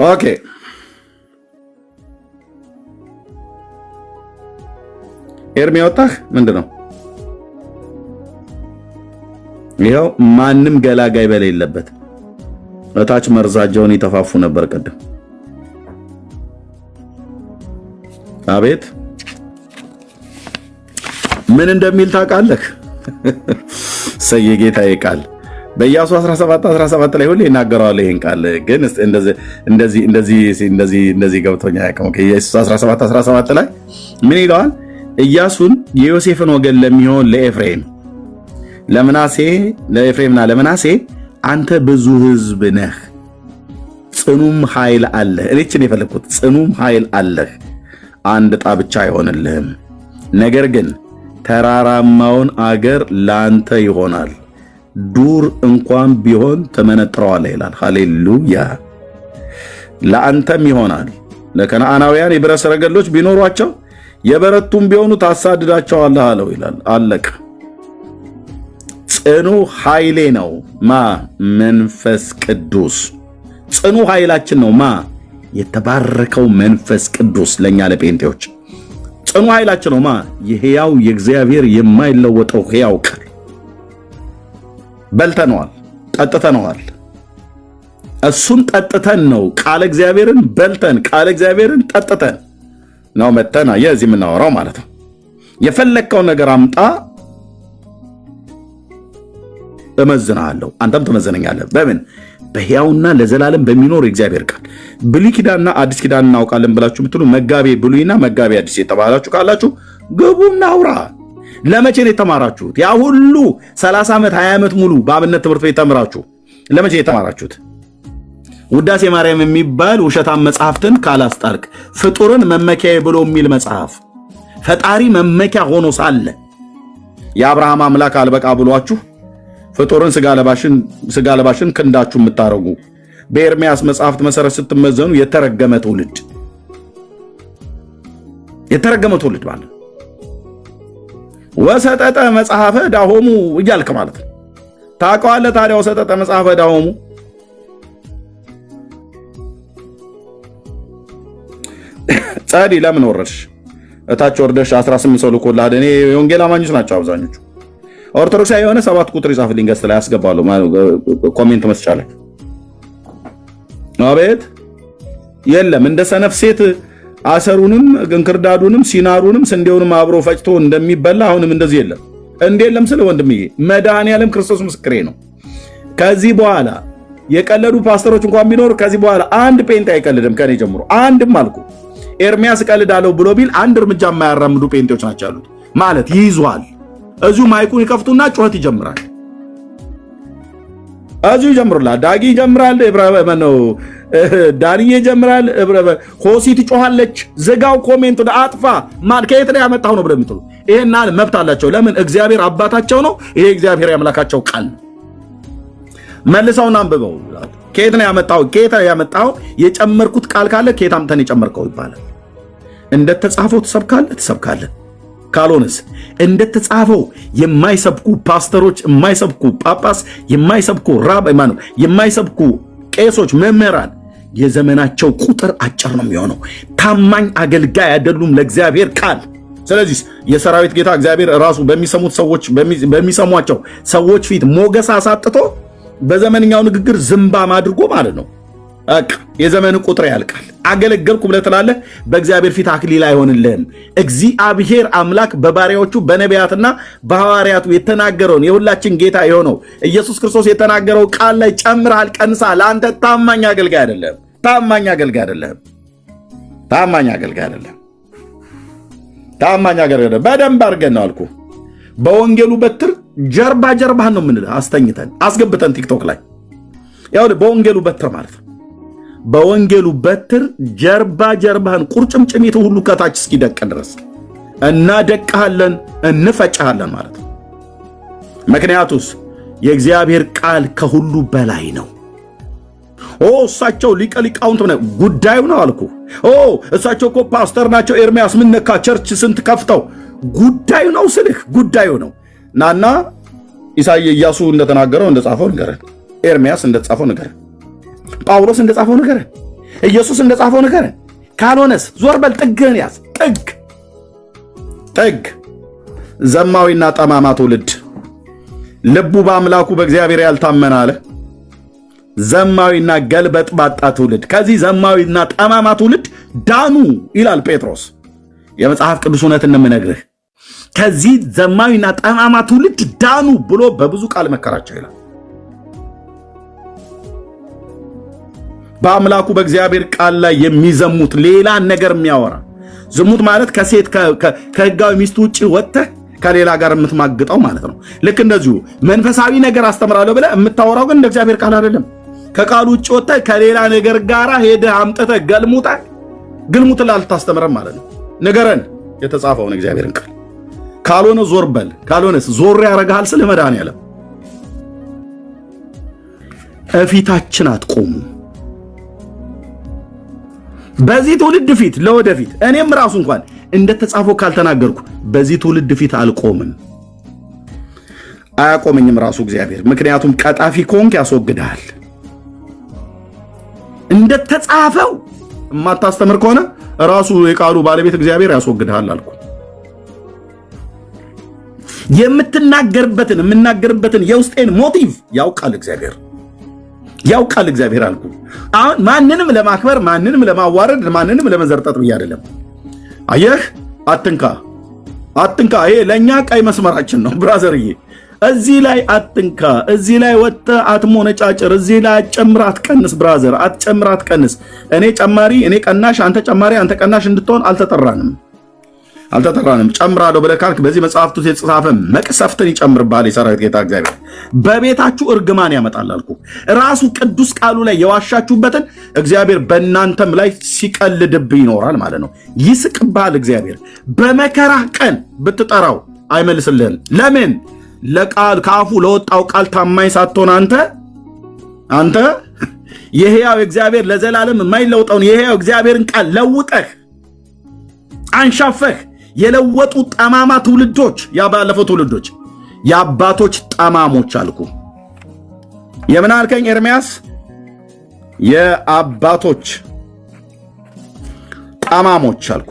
ኦኬ ኤርሚ ወጣህ ምንድነው? ይሄው ማንም ገላጋይ በሌለበት እታች መርዛጃውን ይተፋፉ ነበር ቀደም። አቤት ምን እንደሚል ታውቃለህ? ሰየ ጌታዬ ቃል በኢያሱ 17 ላይ ሁሌ ይናገራል ይሄን ቃል ግን እንደዚህ ገብቶኛ ያቀመው ከኢያሱ 17 ላይ ምን ይለዋል? ኢያሱን የዮሴፍን ወገን ለሚሆን ለኤፍሬም ለኤፍሬምና ለምናሴ አንተ ብዙ ሕዝብ ነህ፣ ጽኑም ኃይል አለህ። እኔችን የፈለኩት ጽኑም ኃይል አለህ፣ አንድ ዕጣ ብቻ አይሆንልህም። ነገር ግን ተራራማውን አገር ላንተ ይሆናል፣ ዱር እንኳን ቢሆን ተመነጥረዋለህ ይላል። ሃሌሉያ! ለአንተም ይሆናል። ለከነዓናውያን የብረት ሰረገሎች ቢኖሯቸው የበረቱም ቢሆኑ ታሳድዳቸዋለህ አለው ይላል። አለቀ። ጽኑ ኃይሌ ነው ማ መንፈስ ቅዱስ። ጽኑ ኃይላችን ነው ማ የተባረከው መንፈስ ቅዱስ። ለኛ ለጴንጤዎች ጽኑ ኃይላችን ነው ማ የሕያው የእግዚአብሔር የማይለወጠው ሕያው ቃል። በልተነዋል፣ ጠጥተነዋል። እሱን ጠጥተን ነው ቃል እግዚአብሔርን በልተን ቃል እግዚአብሔርን ጠጥተን ነው መተና የዚህ የምናወራው ማለት ነው። የፈለከው ነገር አምጣ እመዝናለሁ፣ አንተም ትመዘነኛለህ። በምን? በሕያውና ለዘላለም በሚኖር የእግዚአብሔር ቃል። ብሉይ ኪዳንና አዲስ ኪዳን እናውቃለን ብላችሁ ብትሉ መጋቤ ብሉይና መጋቤ አዲስ የተባላችሁ ካላችሁ ግቡና አውራ። ለመቼ ነው የተማራችሁት? ያ ሁሉ 30 ዓመት 20 ዓመት ሙሉ በአብነት ትምህርት ቤት ተምራችሁ ለመቼ የተማራችሁት? ውዳሴ ማርያም የሚባል ውሸታም መጽሐፍትን ካላስጣልቅ ፍጡርን መመኪያ ብሎ የሚል መጽሐፍ ፈጣሪ መመኪያ ሆኖ ሳለ የአብርሃም አምላክ አልበቃ ብሏችሁ ፍጡርን ስጋ ለባሽን ክንዳችሁ የምታረጉ በኤርምያስ መጽሐፍት መሰረት ስትመዘኑ የተረገመ ትውልድ ማለት ወሰጠጠ መጽሐፈ ዳሆሙ እያልክ ማለት ነው። ታውቀዋለህ ታዲያ ወሰጠጠ መጽሐፈ ዳሆሙ? ጻዲ ለምን ወረድሽ? እታች ወርደሽ 18 ሰው ልኮልህ። እኔ የወንጌል አማኞች ናቸው አብዛኞቹ። ኦርቶዶክሳዊ የሆነ 7 ቁጥር ይጻፍልኝ ገስት ላይ ያስገባለሁ ኮሜንት መስጫ ላይ። አቤት የለም እንደ ሰነፍ ሴት አሰሩንም እንክርዳዱንም ሲናሩንም ስንዴውንም አብሮ ፈጭቶ እንደሚበላ አሁንም እንደዚህ የለም። እንዴለም ስለ ወንድምዬ መድኃኒዓለም ክርስቶስ ምስክሬ ነው። ከዚህ በኋላ የቀለዱ ፓስተሮች እንኳን ቢኖር ከዚህ በኋላ አንድ ጴንጤ አይቀልድም ከኔ ጀምሮ። አንድም አልኩ ኤርሚያስ ቀልዳለሁ ብሎ ቢል አንድ እርምጃ የማያራምዱ ጴንጤዎች ናቸው ያሉት። ማለት ይይዟል። እዚሁ ማይኩን ይከፍቱና ጩኸት ይጀምራል። እዚሁ ይጀምሩላል። ዳጊ ይጀምራል፣ ዳንዬ ይጀምራል፣ ሆሲ ትጮኻለች። ዝጋው፣ ኮሜንት አጥፋ። ከየት ላይ ያመጣው ነው ብለው የሚጥሉ ይሄና መብት አላቸው። ለምን? እግዚአብሔር አባታቸው ነው። ይሄ እግዚአብሔር ያምላካቸው ቃል ነው። መልሰውን አንብበው። ከየት ነው ያመጣው? ከየት ነው ያመጣው? የጨመርኩት ቃል ካለ ከየት አምጥተን የጨመርከው ይባላል። እንደተጻፈው ትሰብካለህ። ካልሆነስ እንደተጻፈው የማይሰብኩ ፓስተሮች፣ የማይሰብኩ ጳጳስ፣ የማይሰብኩ ራብ የማይሰብኩ ቄሶች፣ መምህራን የዘመናቸው ቁጥር አጭር ነው የሚሆነው። ታማኝ አገልጋይ አይደሉም ለእግዚአብሔር ቃል። ስለዚህ የሰራዊት ጌታ እግዚአብሔር ራሱ በሚሰሟቸው ሰዎች ፊት ሞገስ አሳጥቶ በዘመንኛው ንግግር ዝምባም አድርጎ ማለት ነው። የዘመን ቁጥር ያልቃል። አገለገልኩ ብለህ ትላለህ፣ በእግዚአብሔር ፊት አክሊል አይሆንልህም። እግዚአብሔር አምላክ በባሪያዎቹ በነቢያትና በሐዋርያቱ የተናገረውን የሁላችን ጌታ የሆነው ኢየሱስ ክርስቶስ የተናገረው ቃል ላይ ጨምረሃል፣ ቀንሰሃል። አንተ ታማኝ አገልጋይ አይደለም። ታማኝ አገልጋይ አይደለም። በደንብ አድርገን ነው አልኩ። በወንጌሉ በትር ጀርባህን ነው የምንልህ። አስተኝተን አስገብተን ቲክቶክ ላይ ያው በወንጌሉ በትር ማለት ነው። በወንጌሉ በትር ጀርባህን ቁርጭምጭሚት ሁሉ ከታች እስኪደቅ ድረስ እናደቅሃለን፣ እንፈጭሃለን ማለት ነው። ምክንያቱስ የእግዚአብሔር ቃል ከሁሉ በላይ ነው። እሳቸው ሊቀ ሊቃውንት ጉዳዩ ነው አልኩ። እሳቸው እኮ ፓስተር ናቸው። ኤርሚያስ ምን ነካ? ቸርች ስንት ከፍተው ጉዳዩ ነው ስልህ ጉዳዩ ነው። ናና ኢያሱ እንደተናገረው እንደጻፈው ንገረን። ኤርሚያስ እንደጻፈው ንገረን። ጳውሎስ እንደጻፈው ንገረን። ኢየሱስ እንደጻፈው ንገረን። ካልሆነስ ዞር በል፣ ጥግህን ያዝ። ጥግ ዘማዊና ጠማማ ትውልድ፣ ልቡ በአምላኩ በእግዚአብሔር ያልታመነ አለ። ዘማዊና ገልበጥ ባጣ ትውልድ፣ ከዚህ ዘማዊና ጠማማ ትውልድ ዳኑ ይላል ጴጥሮስ። የመጽሐፍ ቅዱስ እውነት እንምነግርህ ከዚህ ዘማዊና ጠማማ ትውልድ ዳኑ ብሎ በብዙ ቃል መከራቸው ይላል። በአምላኩ በእግዚአብሔር ቃል ላይ የሚዘሙት ሌላ ነገር የሚያወራ ዝሙት ማለት ከሴት ከህጋዊ ሚስት ውጪ ወጥተህ ከሌላ ጋር የምትማግጠው ማለት ነው። ልክ እንደዚሁ መንፈሳዊ ነገር አስተምራለሁ ብለህ የምታወራው ግን እንደ እግዚአብሔር ቃል አይደለም። ከቃሉ ውጪ ወጥተህ ከሌላ ነገር ጋር ሄደህ አምጥተህ ግልሙት ላልታስተምረን ማለት ነው። ንገረን የተጻፈውን እግዚአብሔርን ቃል። ካልሆነ ዞር በል፣ ካልሆነስ ዞር ያረጋል ስለ መድኃኒዓለም። እፊታችን አትቆሙ። በዚህ ትውልድ ፊት ለወደፊት እኔም ራሱ እንኳን እንደተጻፈው ካልተናገርኩ በዚህ ትውልድ ፊት አልቆምም። አያቆመኝም ራሱ እግዚአብሔር። ምክንያቱም ቀጣፊ ኮንክ ያስወግዳል። እንደተጻፈው የማታስተምር ከሆነ ራሱ የቃሉ ባለቤት እግዚአብሔር ያስወግዳል አልኩ። የምናገርበትን የውስጤን ሞቲቭ ያውቃል እግዚአብሔር አልኩ። አሁን ማንንም ለማክበር፣ ማንንም ለማዋረድ፣ ማንንም ለመዘርጠጥ ብዬ አይደለም። አየህ፣ አትንካ። ይሄ ለኛ ቀይ መስመራችን ነው ብራዘርዬ። እዚህ ላይ አትንካ። እዚህ ላይ ወጥተህ አትሞነጫጭር። እዚህ ላይ አትጨምር አትቀንስ ብራዘር፣ አትጨምር አትቀንስ። እኔ ጨማሪ፣ እኔ ቀናሽ፣ አንተ ጨማሪ፣ አንተ ቀናሽ እንድትሆን አልተጠራንም። ጨምራለሁ ብለህ ካልክ በዚህ መጽሐፍት ውስጥ የተጻፈ መቅሰፍትን ይጨምርብሃል የሰራዊት ጌታ እግዚአብሔር። በቤታችሁ እርግማን ያመጣል አልኩ። ራሱ ቅዱስ ቃሉ ላይ የዋሻችሁበትን እግዚአብሔር በእናንተም ላይ ሲቀልድብህ ይኖራል ማለት ነው። ይስቅብሃል እግዚአብሔር። በመከራህ ቀን ብትጠራው አይመልስልህም። ለምን? ለቃል ከአፉ ለወጣው ቃል ታማኝ ሳትሆን አንተ የሕያው እግዚአብሔር ለዘላለም የማይለውጠውን የሕያው እግዚአብሔርን ቃል ለውጠህ አንሻፈህ የለወጡ ጠማማ ትውልዶች፣ ያባለፈው ትውልዶች የአባቶች ጠማሞች አልኩ። የምን አልከኝ ኤርሚያስ? የአባቶች ጠማሞች አልኩ።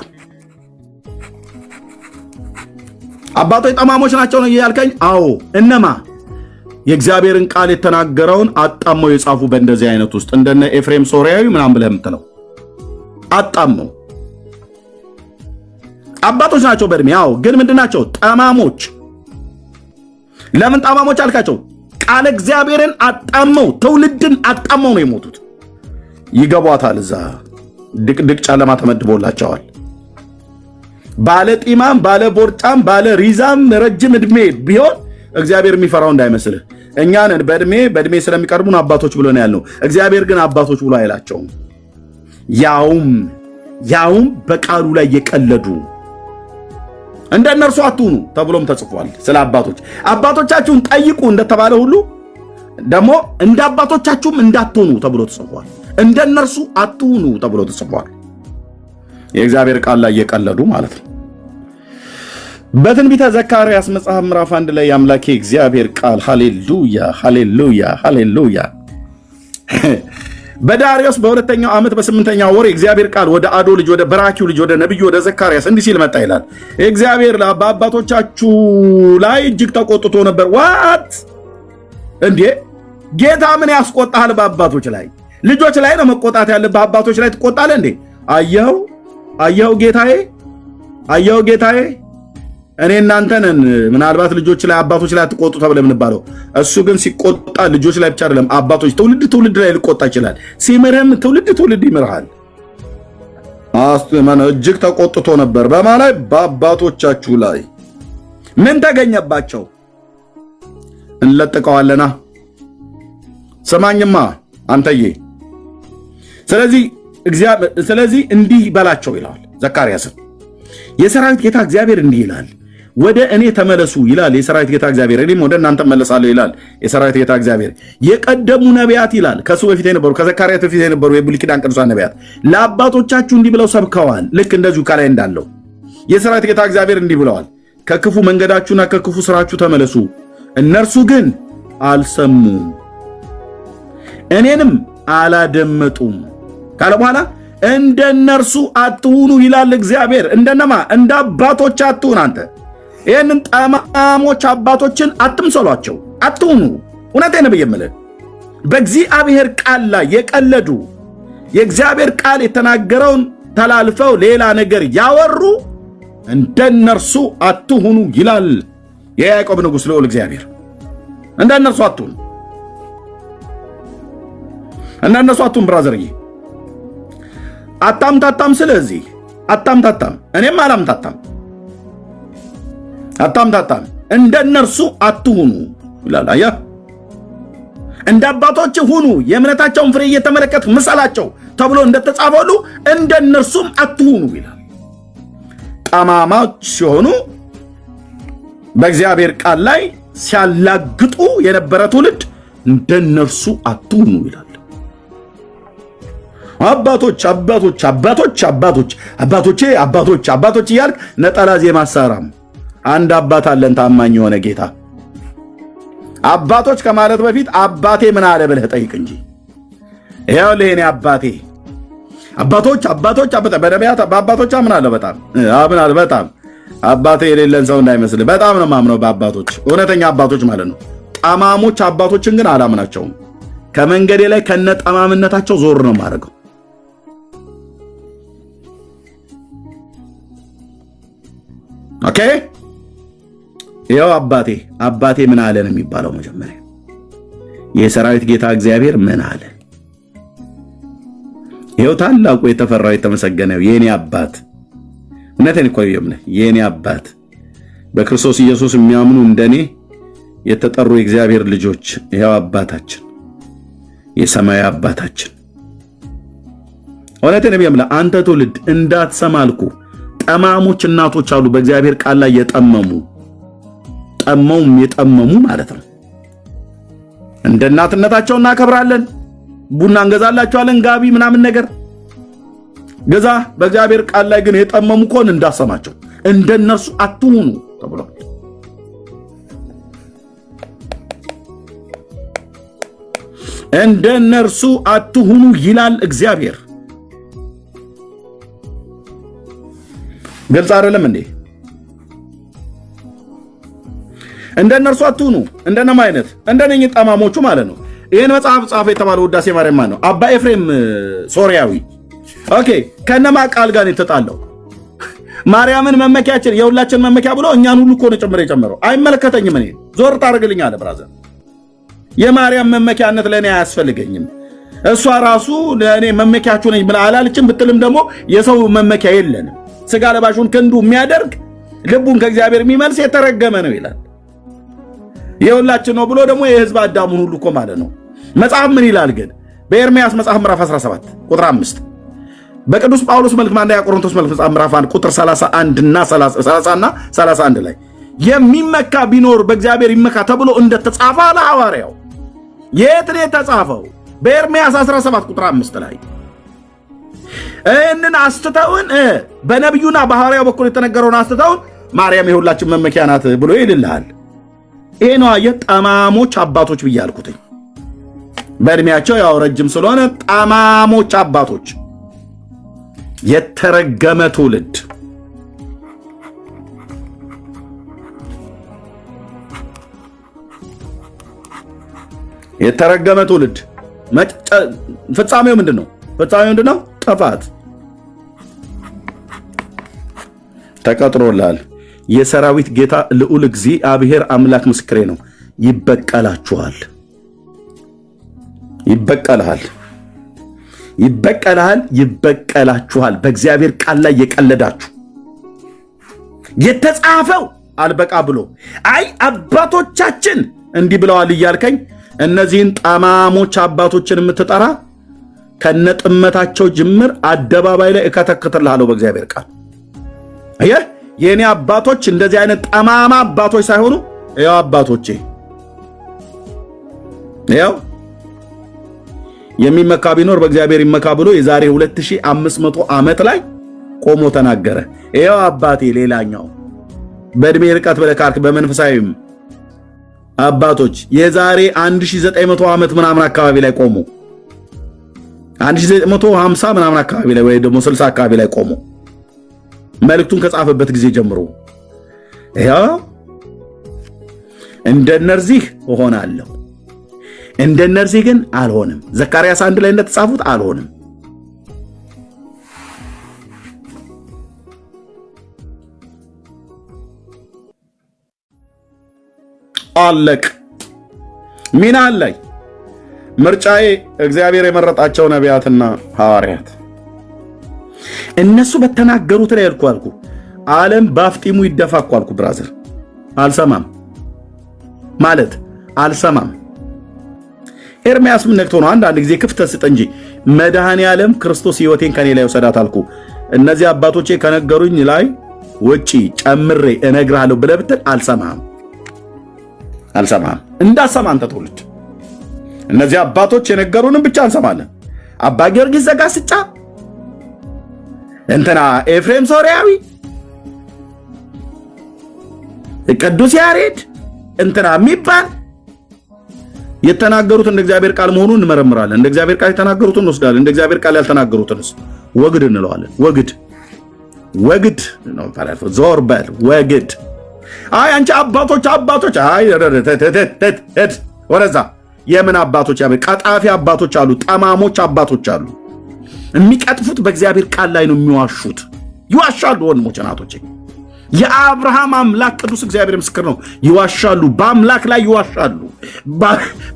አባቶች ጠማሞች ናቸው ነው ያልከኝ? አዎ። እነማ? የእግዚአብሔርን ቃል የተናገረውን አጣመው የጻፉ በእንደዚህ አይነት ውስጥ እንደነ ኤፍሬም ሶርያዊ ምናምን ብለህ የምትለው አጣመው አባቶች ናቸው በእድሜ። ያው ግን ምንድናቸው? ጠማሞች። ለምን ጠማሞች አልካቸው? ቃል እግዚአብሔርን አጣመው ትውልድን አጣመው ነው የሞቱት። ይገቧታል። እዛ ድቅድቅ ጨለማ ተመድቦላቸዋል። ባለ ጢማም፣ ባለ ቦርጫም፣ ባለ ሪዛም ረጅም እድሜ ቢሆን እግዚአብሔር የሚፈራው እንዳይመስልህ። እኛንን በእድሜ ስለሚቀርቡን አባቶች ብሎ ነው ያልነው። እግዚአብሔር ግን አባቶች ብሎ አይላቸውም። ያውም በቃሉ ላይ የቀለዱ እንደነርሱ አትሁኑ ተብሎም ተጽፏል። ስለ አባቶቻችሁን ጠይቁ እንደተባለ ሁሉ ደግሞ እንደ አባቶቻችሁም እንዳትሆኑ ተብሎ ተጽፏል። እንደነርሱ አትሁኑ ተብሎ ተጽፏል። የእግዚአብሔር ቃል ላይ የቀለዱ ማለት ነው። በትንቢተ ዘካርያስ መጽሐፍ ምዕራፍ 1 ላይ የአምላኬ እግዚአብሔር ቃል ሃሌሉያ በዳርዮስ በሁለተኛው ዓመት በ8ኛው ወር የእግዚአብሔር ቃል ወደ አዶ ልጅ ወደ በራኪው ልጅ ወደ ነቢዩ ወደ ዘካርያስ እንዲህ ሲል መጣ ይላል። እግዚአብሔር በአባቶቻችሁ ላይ እጅግ ተቆጥቶ ነበር። ዋት እንዴ! ጌታ ምን ያስቆጣል? በአባቶች ላይ ልጆች ላይ ነው መቆጣት ያለ። በአባቶች ላይ ትቆጣለህ እንዴ? አየኸው ጌታዬ፣ እኔ እናንተንን ምናልባት ልጆች ላይ አባቶች ላይ አትቆጡ ተብለ የምንባለው። እሱ ግን ሲቆጣ ልጆች ላይ ብቻ አይደለም፣ አባቶች ትውልድ ላይ ሊቆጣ ይችላል። ሲምርህም ትውልድ ይምርሃል። እጅግ ተቆጥቶ ነበር። በማን ላይ? በአባቶቻችሁ ላይ። ምን ተገኘባቸው? እንለጥቀዋለና። ሰማኝማ አንተዬ። ስለዚህ እንዲህ በላቸው ይላል ዘካርያስ። የሰራዊት ጌታ እግዚአብሔር እንዲህ ይላል፣ ወደ እኔ ተመለሱ ይላል የሰራዊት ጌታ እግዚአብሔር፣ እኔም ወደ እናንተ መለሳለሁ ይላል የሰራዊት ጌታ እግዚአብሔር። የቀደሙ ነቢያት ይላል ከሱ በፊት የነበሩ ከዘካርያስ በፊት የነበሩ የብሉይ ኪዳን ቅዱሳን ነቢያት ለአባቶቻችሁ እንዲህ ብለው ሰብከዋል። ልክ እንደዚሁ ከላይ እንዳለው የሰራዊት ጌታ እግዚአብሔር እንዲህ ብለዋል፣ ከክፉ መንገዳችሁና ከክፉ ስራችሁ ተመለሱ። እነርሱ ግን አልሰሙም፣ እኔንም አላደመጡም ካለ በኋላ እንደነርሱ አትሁኑ ይላል እግዚአብሔር። እንደነማ እንደ አባቶች አትሁን። አንተ ይህንን ጠማሞች አባቶችን አትምሰሏቸው፣ አትሁኑ። እውነቴን ነው የምልህ። በእግዚአብሔር ቃል ላይ የቀለዱ የእግዚአብሔር ቃል የተናገረውን ተላልፈው ሌላ ነገር ያወሩ እንደነርሱ አትሁኑ ይላል የያዕቆብ ንጉሥ ልዑል እግዚአብሔር። እንደነርሱ አትሁኑ፣ እንደነርሱ አትሁን። ብራዘርዬ አታምታታም። ስለዚህ አታምታታም፣ እኔም አላምታታም። አታምታታም፣ እንደነርሱ አትሁኑ ይላል። አያ እንደ አባቶች ሁኑ፣ የእምነታቸውን ፍሬ እየተመለከት ምሰላቸው ተብሎ እንደተጻፈሉ እንደነርሱም አትሁኑ ይላል። ጠማማዎች ሲሆኑ በእግዚአብሔር ቃል ላይ ሲያላግጡ የነበረ ትውልድ እንደነርሱ አትሁኑ ይላል። አባቶች አባቶች አባቶች አባቶች አባቶቼ አባቶች አባቶች እያልክ ነጠላ ዜማ አሰራም። አንድ አባት አለን፣ ታማኝ የሆነ ጌታ። አባቶች ከማለት በፊት አባቴ ምን አለ ብለህ ጠይቅ እንጂ። ይሄው ለኔ አባቴ አባቶች አባቶች በነቢያት በአባቶች አምናለሁ። በጣም አባቴ የሌለን ሰው እንዳይመስል በጣም ነው ማምነው በአባቶች፣ እውነተኛ አባቶች ማለት ነው። ጠማሞች አባቶችን ግን አላምናቸውም። ከመንገዴ ላይ ከነጠማምነታቸው ዞር ነው ማድረገው። ኦኬ፣ ይኸው አባቴ ምን አለ ነው የሚባለው። መጀመሪያ የሰራዊት ጌታ እግዚአብሔር ምን አለ? ይኸው ታላቁ የተፈራው የተመሰገነው የኔ አባት፣ እውነቴን እኮ ነው የኔ አባት፣ በክርስቶስ ኢየሱስ የሚያምኑ እንደኔ የተጠሩ የእግዚአብሔር ልጆች፣ ይኸው አባታችን፣ የሰማይ አባታችን። እውነቴን ነው የምልህ። አንተ ትውልድ እንዳትሰማልኩ ጠማሞች እናቶች አሉ በእግዚአብሔር ቃል ላይ የጠመሙ ማለት ነው። እንደ እናትነታቸው እናከብራለን፣ ቡና እንገዛላቸዋለን፣ ጋቢ ምናምን ነገር ገዛ። በእግዚአብሔር ቃል ላይ ግን የጠመሙ ከሆነ እንዳሰማቸው እንደነርሱ አትሁኑ ተብሏል። እንደነርሱ አትሁኑ ይላል እግዚአብሔር። ግልጽ አይደለም እንዴ? እንደነርሱ አትሁኑ። እንደነማ አይነት እንደነኝ ጠማሞቹ ማለት ነው። ይሄን መጽሐፍ ጻፈ የተባለው ውዳሴ ማርያም ማን ነው? አባ ኤፍሬም ሶሪያዊ። ኦኬ፣ ከነማ ቃል ጋር የተጣለው ማርያምን መመኪያችን የሁላችን መመኪያ ብሎ እኛን ሁሉ እኮ ነው የጨመረው። አይመለከተኝም፣ እኔ ዞር ታደርግልኛለህ ብራዘር። የማርያም መመኪያነት ለእኔ አያስፈልገኝም። እሷ ራሱ ለእኔ መመኪያችሁ ነኝ ብላ አላለችም። ብትልም ደግሞ የሰው መመኪያ የለንም። ስጋ ለባሹን ክንዱ የሚያደርግ ልቡን ከእግዚአብሔር የሚመልስ የተረገመ ነው ይላል። የሁላችን ነው ብሎ ደግሞ የሕዝብ አዳሙን ሁሉ እኮ ማለት ነው። መጽሐፍ ምን ይላል ግን? በኤርምያስ መጽሐፍ ምዕራፍ 17 ቁጥር 5፣ በቅዱስ ጳውሎስ መልእክት አንደኛ ቆሮንቶስ መልእክት መጽሐፍ ምዕራፍ 1 ቁጥር 31 እና 31 ላይ የሚመካ ቢኖር በእግዚአብሔር ይመካ ተብሎ እንደተጻፈ አለ ሐዋርያው። የት ነው የተጻፈው? በኤርምያስ 17 ቁጥር 5 ላይ እንን አስተታውን በነብዩና በሐዋርያው በኩል የተነገረውን አስተታውን ማርያም የሁላችን መመኪያ ናት ብሎ ይልልሃል። ይሄ ነው ጠማሞች አባቶች ብያልኩት። በእድሜያቸው ያው ረጅም ስለሆነ ጠማሞች አባቶች፣ የተረገመ ትውልድ። የተረገመ ትውልድ ፍጻሜው ምንድነው? ጥፋት ተቀጥሮላል። የሰራዊት ጌታ ልዑል እግዚአብሔር አምላክ ምስክሬ ነው። ይበቀላችኋል። በእግዚአብሔር ቃል ላይ የቀለዳችሁ የተጻፈው አልበቃ ብሎ አይ አባቶቻችን እንዲህ ብለዋል እያልከኝ እነዚህን ጠማሞች አባቶችን የምትጠራ ከነጥመታቸው ጅምር አደባባይ ላይ እከተክትልሃለሁ በእግዚአብሔር ቃል። አየህ፣ የኔ አባቶች እንደዚህ አይነት ጠማማ አባቶች ሳይሆኑ ያው አባቶቼ ያው የሚመካ ቢኖር በእግዚአብሔር ይመካ ብሎ የዛሬ 2500 ዓመት ላይ ቆሞ ተናገረ። ያው አባቴ ሌላኛው በእድሜ ርቀት በለካርክ በመንፈሳዊም አባቶች የዛሬ 1900 ዓመት ምናምን አካባቢ ላይ ቆሞ 1950 ምናምን አካባቢ ላይ ወይ ደግሞ 60 አካባቢ ላይ ቆሞ መልእክቱን ከጻፈበት ጊዜ ጀምሮ ያው እንደነዚህ እሆናለሁ እንደነዚህ ግን አልሆንም። ዘካርያስ 1 ላይ እንደተጻፉት አልሆንም። አለቅ ሚና ላይ ምርጫዬ እግዚአብሔር የመረጣቸው ነቢያትና ሐዋርያት እነሱ በተናገሩት ላይ አልኩ ዓለም ባፍጢሙ ይደፋኩ አልኩ። ብራዘር አልሰማም ማለት አልሰማም። ኤርሚያስ ምን ነክቶ ነው? አንዳንድ ጊዜ ክፍተት ስጥ እንጂ መድኃኔ ዓለም ክርስቶስ ሕይወቴን ከኔ ላይ ወሰዳት አልኩ። እነዚህ አባቶቼ ከነገሩኝ ላይ ውጪ ጨምሬ እነግርሃለሁ ብለህ ብትል አልሰማም። እንዳሰማ አንተ ትውልድ እነዚህ አባቶች የነገሩንም ብቻ እንሰማለን። አባ ጊዮርጊስ ዘጋስጫ እንትና ኤፍሬም ሶርያዊ ቅዱስ ያሬድ እንትና የሚባል የተናገሩት እንደ እግዚአብሔር ቃል መሆኑን እንመረምራለን። እንደ እግዚአብሔር ቃል የተናገሩትን እንወስዳለን። እንደ እግዚአብሔር ቃል ያልተናገሩትንስ ወግድ እንለዋለን። ወግድ ነው ማለት ዞር በል ወግድ። አይ አንቺ አባቶች አይ ወረዛ የምን አባቶች ያበ ቀጣፊ አባቶች አሉ፣ ጠማሞች አባቶች አሉ። የሚቀጥፉት በእግዚአብሔር ቃል ላይ ነው የሚዋሹት። ይዋሻሉ ወንድሞች እናቶቼ። የአብርሃም አምላክ ቅዱስ እግዚአብሔር ምስክር ነው። ይዋሻሉ፣ በአምላክ ላይ ይዋሻሉ፣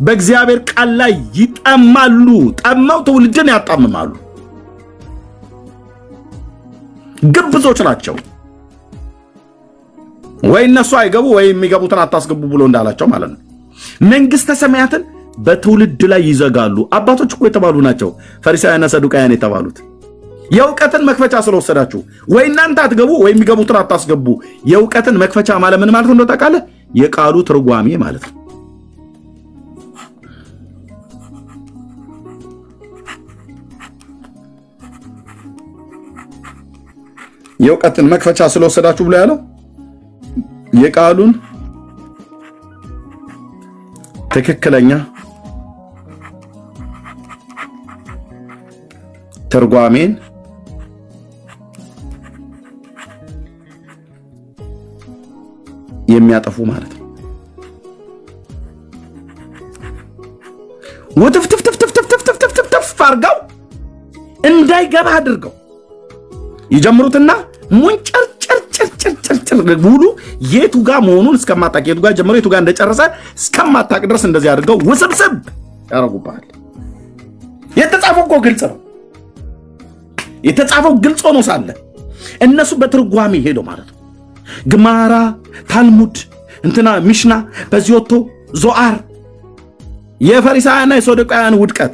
በእግዚአብሔር ቃል ላይ ይጠማሉ። ጠመው ትውልድን ያጣምማሉ። ግብዞች ናቸው። ወይ እነሱ አይገቡ ወይ የሚገቡትን አታስገቡ ብሎ እንዳላቸው ማለት ነው። መንግስተ ሰማያትን በትውልድ ላይ ይዘጋሉ። አባቶች እኮ የተባሉ ናቸው ፈሪሳውያንና ሰዱቃውያን የተባሉት። የእውቀትን መክፈቻ ስለወሰዳችሁ ወይ እናንተ አትገቡ ወይ የሚገቡትን አታስገቡ። የእውቀትን መክፈቻ ማለት ምን ማለት ነው ታውቃለህ? የቃሉ ትርጓሜ ማለት ነው። የእውቀትን መክፈቻ ስለወሰዳችሁ ብሎ ያለው የቃሉን ትክክለኛ ትርጓሜን የሚያጠፉ ማለት ነው። ወትፍትፍትፍትፍትፍትፍትፍ አድርገው እንዳይገባ አድርገው ይጀምሩትና ሙንጨርጨርጨርጨርጨር ሙሉ የቱ ጋር መሆኑን እስከማታውቅ የቱ ጋር ጀምሮ የቱ ጋር እንደጨረሰ እስከማታውቅ ድረስ እንደዚህ አድርገው ውስብስብ ያደርጉብሃል። የተጻፈው እኮ ግልጽ ነው። የተጻፈው ግልጽ ሆኖ ሳለ እነሱ በትርጓሜ ሄደው ማለት ነው። ግማራ፣ ታልሙድ፣ እንትና ሚሽና በዚህ ወጥቶ ዞአር የፈሪሳውያንና የሰዱቃውያን ውድቀት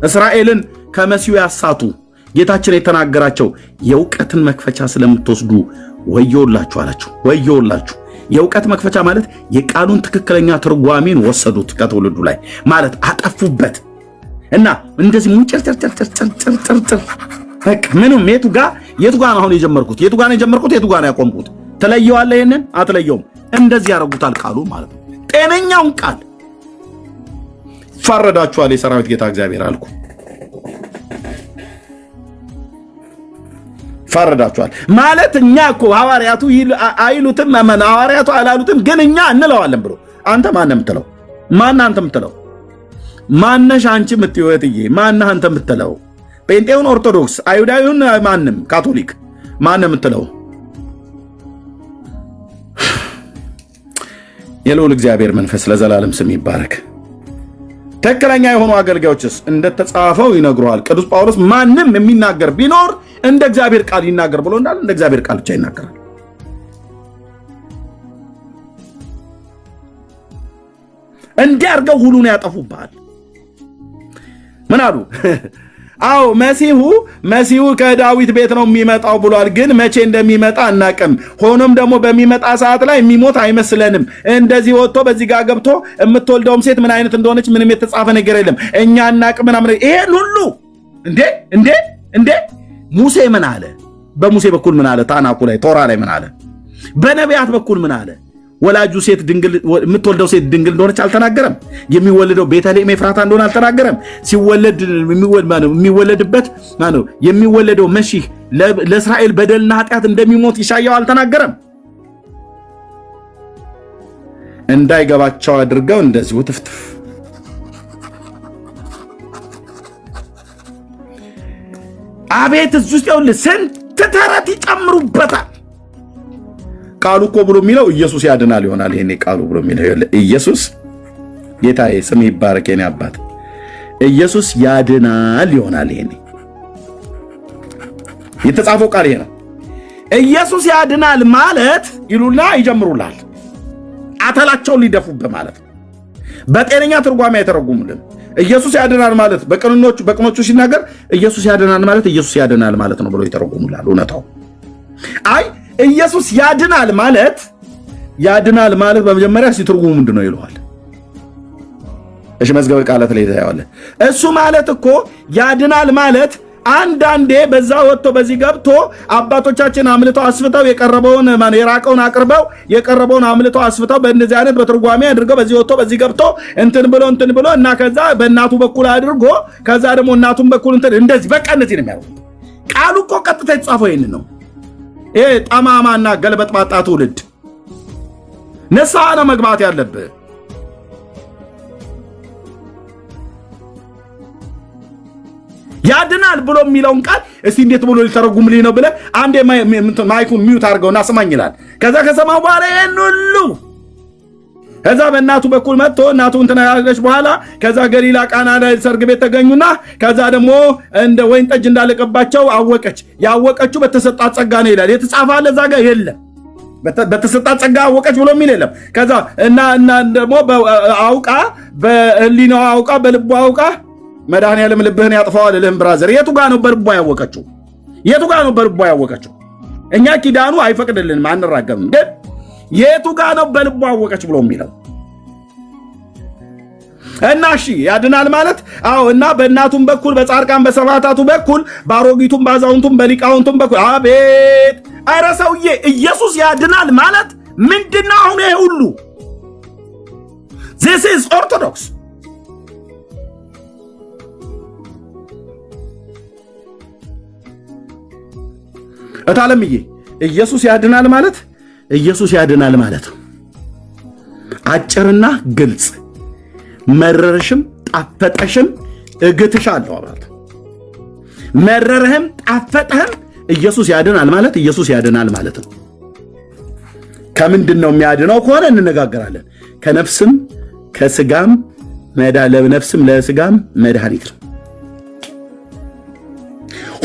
እስራኤልን ከመሲሁ ያሳቱ ጌታችን የተናገራቸው የእውቀትን መክፈቻ ስለምትወስዱ ወዮላችሁ አላቸው። ወዮላችሁ። የእውቀት መክፈቻ ማለት የቃሉን ትክክለኛ ትርጓሜን ወሰዱት ከትውልዱ ላይ ማለት አጠፉበት እና እንደዚህ ሙንጨርጨርጨርጨርጨርጨር በቃ ምንም የቱ ጋር ነው አሁን የጀመርኩት የቱ ጋር ነው ያቆምኩት ትለየዋለህ ይሄንን አትለየውም። እንደዚህ ያደርጉታል ቃሉ ማለት ነው። ጤነኛውን ቃል ፈረዳችኋል የሰራዊት ጌታ እግዚአብሔር አልኩ። ፈረዳችኋል ማለት እኛ እኮ ሐዋርያቱ አይሉትም ሐዋርያቱ አላሉትም፣ ግን እኛ እንለዋለን ብሎ አንተ ማን የምትለው ማን አንተ የምትለው ማነሽ አንቺ የምትወትዬ ማን አንተ የምትለው ጴንጤውን ኦርቶዶክስ አይሁዳዊውን ማንም ካቶሊክ ማን የምትለው የልዑል እግዚአብሔር መንፈስ ለዘላለም ስም ይባረክ። ትክክለኛ የሆኑ አገልጋዮችስ እንደተጻፈው ይነግሩሃል። ቅዱስ ጳውሎስ ማንም የሚናገር ቢኖር እንደ እግዚአብሔር ቃል ይናገር ብሎ እንዳለ እንደ እግዚአብሔር ቃል ብቻ ይናገራል። እንዲህ አድርገው ሁሉን ያጠፉብሃል። ምን አሉ? አዎ መሲሁ ከዳዊት ቤት ነው የሚመጣው ብሏል። ግን መቼ እንደሚመጣ አናቅም። ሆኖም ደግሞ በሚመጣ ሰዓት ላይ የሚሞት አይመስለንም። እንደዚህ ወጥቶ በዚህ ጋር ገብቶ የምትወልደውም ሴት ምን አይነት እንደሆነች ምንም የተጻፈ ነገር የለም። እኛ አናቅም ምናምን። ይሄን ሁሉ እንዴ ሙሴ ምን አለ? በሙሴ በኩል ምን አለ? ታናኩ ላይ ቶራ ላይ ምን አለ? በነቢያት በኩል ምን አለ? ወላጁ ሴት ድንግል የምትወልደው ሴት ድንግል እንደሆነች አልተናገረም? የሚወለደው ቤተልሔም ኤፍራታ እንደሆነ አልተናገረም? ሲወለድ የሚወለድበት ማነው? የሚወለደው መሲህ ለእስራኤል በደልና ኃጢአት እንደሚሞት ኢሳይያስ አልተናገረም? እንዳይገባቸው አድርገው እንደዚሁ ትፍትፍ። አቤት እዚህ ውስጥ ይኸውልህ ስንት ተረት ይጨምሩበታል። ቃሉ እኮ ብሎ የሚለው ኢየሱስ ያድናል ይሆናል። ይሄኔ ቃሉ ብሎ የሚለው ኢየሱስ ጌታዬ ስም ይባረክ የኔ አባት ኢየሱስ ያድናል ይሆናል። ይሄኔ የተጻፈው ቃል ይሄ ነው። ኢየሱስ ያድናል ማለት ይሉና ይጀምሩላል። አተላቸውን ሊደፉበት ማለት ነው። በጤነኛ ትርጓሜ አይተረጉሙልን። ኢየሱስ ያድናል ማለት በቅኖቹ ሲናገር ኢየሱስ ያድናል ማለት ኢየሱስ ያድናል ማለት ነው ብሎ ይተረጉሙላል። እውነታው አይ ኢየሱስ ያድናል ማለት በመጀመሪያ ሲትርጉሙ ምንድነው ይለዋል። እሺ መዝገበ ቃላት ላይ ታያዋለህ። እሱ ማለት እኮ ያድናል ማለት አንዳንዴ በዛ ወጥቶ በዚህ ገብቶ አባቶቻችን አምልተው አስፍተው የቀረበውን የራቀውን አቅርበው የቀረበውን አምልተው አስፍተው በእንደዚህ አይነት በትርጓሜ አድርገው በዚህ ወጥቶ በዚህ ገብቶ እንትን ብሎ እና ከዛ በእናቱ በኩል አድርጎ ከዛ ደግሞ እናቱን በኩል እንደዚህ በቃ እነዚህ ነው የሚያደርጉት። ቃሉ እኮ ቀጥታ የተጻፈው ይሄን ነው። ይሄ ጠማማና ገልበጥባጣ ትውልድ ንስሐ ነው መግባት ያለብህ። ያድናል ብሎ የሚለውን ቃል እስቲ እንዴት ብሎ ሊተረጉምልኝ ነው ብለህ አንዴ ማይኩን ሚዩት አድርገውና ስማኝ ይላል። ከዛ ከሰማው በኋላ ይሄን ሁሉ ከዛ በእናቱ በኩል መጥቶ እናቱ እንትን ያለች በኋላ ከዛ ገሊላ ቃና ላይ ሰርግ ቤት ተገኙና ከዛ ደግሞ እንደ ወይን ጠጅ እንዳለቀባቸው አወቀች። ያወቀችው በተሰጣት ጸጋ ነው ይላል። የተጻፈ አለ እዛ ጋር የለም። በተሰጣት ጸጋ አወቀች ብሎ የሚል የለም። ከዛ እና ደግሞ አውቃ በህሊናዋ አውቃ በልቧ አውቃ መድኃኒዓለም ልብህን ያጥፋዋል ልህም ብራዘር። የቱ ጋር ነው በልቧ ያወቀችው? የቱ ጋር ነው በልቧ ያወቀችው? እኛ ኪዳኑ አይፈቅድልንም አንራገምም። ግን የቱ ጋር ነው በልቧ ያወቀች ብሎ የሚለው? እና እሺ ያድናል ማለት አዎ። እና በእናቱም በኩል በጻድቃን በሰማዕታቱ በኩል በአሮጊቱም በአዛውንቱም በሊቃውንቱም በኩል አቤት! ኧረ ሰውዬ ኢየሱስ ያድናል ማለት ምንድነው? አሁን ይሄ ሁሉ this is orthodox እታለምዬ ኢየሱስ ያድናል ማለት ነው። አጭርና ግልጽ መረረሽም ጣፈጠሽም እግትሻለሁ ማለት መረረህም ጣፈጠህም ኢየሱስ ያድናል ማለት ነው። ከምንድን ነው የሚያድነው ከሆነ እንነጋገራለን። ከነፍስም ከስጋም ለነፍስም ለስጋም መድኃኒት ነው።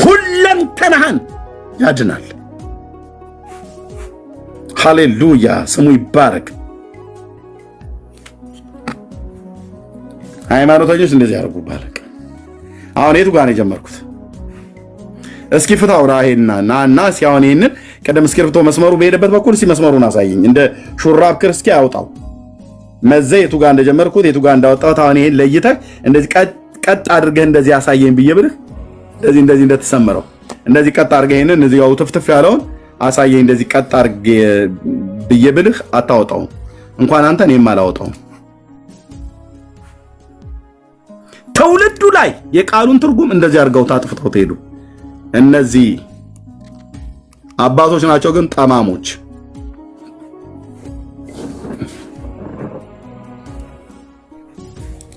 ሁለንተናህን ያድናል። ሃሌሉያ ስሙ ይባረክ። ሃይማኖተኞች እንደዚህ ያደርጉ ባለቅ። አሁን የቱ ጋር ነው የጀመርኩት? እስኪ ፍታው ራሄና እና ሲያውን ይሄንን ቀደም እስክሪፕቶ መስመሩ በሄደበት በኩል እስኪ መስመሩን አሳየኝ። እንደ ሹራብ ክር እስኪ ያውጣው መዘ የቱ ጋር እንደጀመርኩት የቱ ጋር እንዳወጣሁት አሁን ይሄን ለይተህ እንደዚህ ቀጥ አድርገህ እንደዚህ አሳየኝ ብዬ ብልህ እንደዚህ እንደተሰመረው እንደዚህ ቀጥ አድርገህ ይሄንን እዚህ ያው ትፍትፍ ያለውን አሳየኝ እንደዚህ ቀጥ አድርገህ ብዬ ብልህ አታወጣውም። እንኳን አንተ እኔም አላወጣውም። ትውልዱ ላይ የቃሉን ትርጉም እንደዚህ አድርገው ታጥፍተው ሄዱ። እነዚህ አባቶች ናቸው ግን ጠማሞች።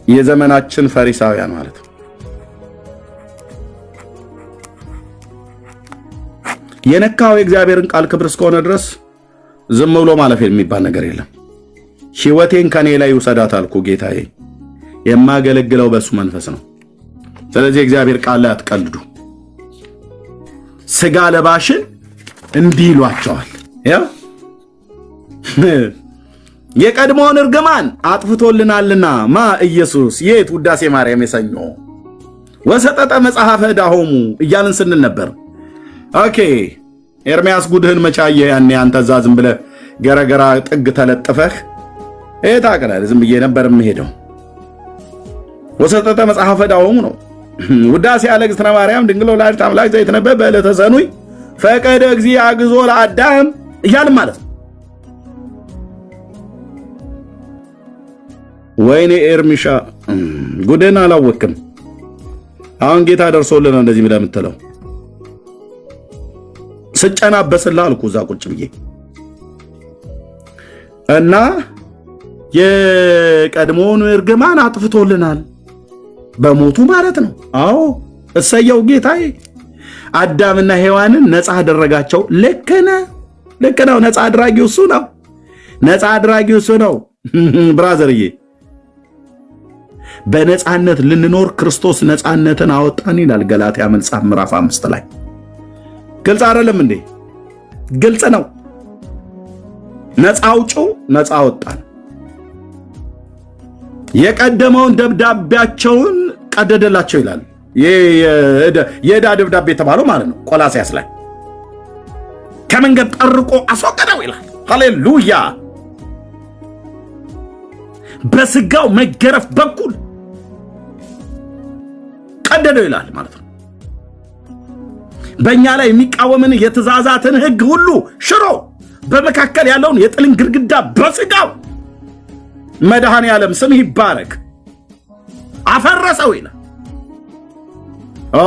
የዘመናችን ፈሪሳውያን ማለት ነው። የነካው የእግዚአብሔርን ቃል ክብር እስከሆነ ድረስ ዝም ብሎ ማለፍ የሚባል ነገር የለም። ሕይወቴን ከኔ ላይ ውሰዳት አልኩ ጌታዬ። የማገለግለው በሱ መንፈስ ነው። ስለዚህ እግዚአብሔር ቃል ላይ አትቀልዱ። ስጋ ለባሽን እንዲህ ይሏቸዋል። የቀድሞውን እርግማን አጥፍቶልናልና ኢየሱስ የት ውዳሴ ማርያም የሰኞ ወሰጠጠ መጽሐፈ ዳሆሙ እያልን ስንል ነበር። ኦኬ ኤርሚያስ ጉድህን መቻየ ያኔ አንተ እዛ ዝም ብለህ ገረገራ ጥግ ተለጥፈህ ታቀላል። ዝም ብዬ ነበር የምሄደው። ወሰጠጠ መጽሐፈ ዳሆሙ ነው። ውዳሴ ያለ እግዝእትነ ማርያም ድንግል ወላዲተ አምላክ ዘይትነበብ በዕለተ ሰኑይ ፈቀደ እግዚእ አግዞ ለአዳም እያልን ማለት ነው። ወይኔ ኤርሚሻ ጉድህን አላወቅም። አሁን ጌታ ደርሶልን እንደዚህ ብለህ የምትለው ስጨናበስልህ አልኩ እዛ ቁጭ ብዬ እና የቀድሞውን እርግማን አጥፍቶልናል በሞቱ ማለት ነው። አዎ እሰየው ጌታዬ። አዳምና ሔዋንን ነፃ አደረጋቸው። ልክ ነው። ነፃ አድራጊው እሱ ነው። ነፃ አድራጊው እሱ ነው። ብራዘርዬ በነፃነት ልንኖር ክርስቶስ ነፃነትን አወጣን ይላል ገላትያ መጽሐፍ ምዕራፍ 5 ላይ። ግልጽ አይደለም እንዴ? ግልጽ ነው። ነፃ አውጪው ነፃ አወጣን። የቀደመውን ደብዳቤያቸውን ቀደደላቸው ይላል። የዕዳ ደብዳቤ የተባለው ማለት ነው። ቆላስያስ ላይ ከመንገድ ጠርቆ አስወገደው ይላል። ሃሌሉያ። በስጋው መገረፍ በኩል ቀደደው ይላል ማለት ነው። በእኛ ላይ የሚቃወምን የትእዛዛትን ሕግ ሁሉ ሽሮ በመካከል ያለውን የጥልን ግድግዳ በስጋው መድኃኔ ዓለም ስም ይባረክ አፈረሰው ይላል።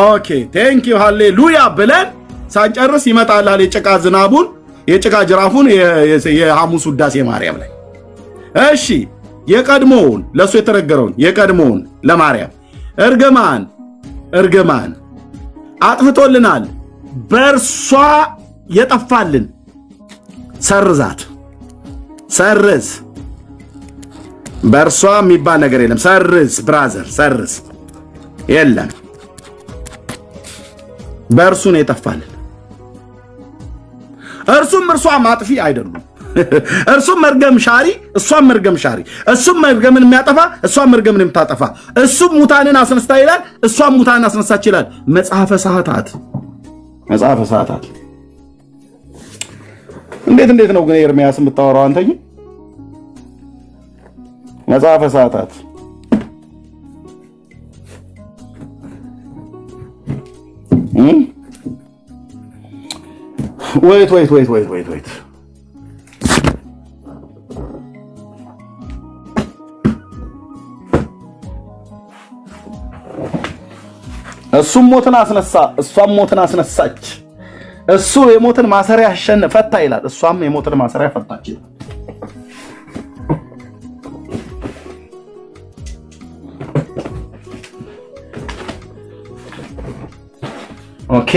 ኦኬ ቴንክ ዩ ሃሌሉያ ብለን ሳንጨርስ ይመጣልሃል የጭቃ ዝናቡን የጭቃ ጅራፉን የሐሙስ ውዳሴ ማርያም ላይ። እሺ የቀድሞውን ለሱ የተነገረውን የቀድሞውን ለማርያም እርግማን አጥፍቶልናል። በእርሷ የጠፋልን ሰርዛት ሰርዝ። በእርሷ የሚባል ነገር የለም። ሰርዝ ብራዘር፣ ሰርዝ የለም። በእርሱ ነው የጠፋልን። እርሱም እርሷ ማጥፊ አይደሉም። እርሱም መርገም ሻሪ፣ እሷም መርገም ሻሪ። እሱም መርገምን የሚያጠፋ፣ እሷም መርገምን የምታጠፋ። እሱም ሙታንን አስነስታ ይላል፣ እሷም ሙታንን አስነሳች ይላል። መጽሐፈ ሰዓታት። እንዴት ነው ግን ኤርሚያስ የምታወራው አንተኝ? መጽሐፈ ሰዓታት ወይት እሱም ሞትን አስነሳ፣ እሷም ሞትን አስነሳች። እሱ የሞትን ማሰሪያ ፈታ ይላል፣ እሷም የሞትን ማሰሪያ ፈታች ይላል። ኦኬ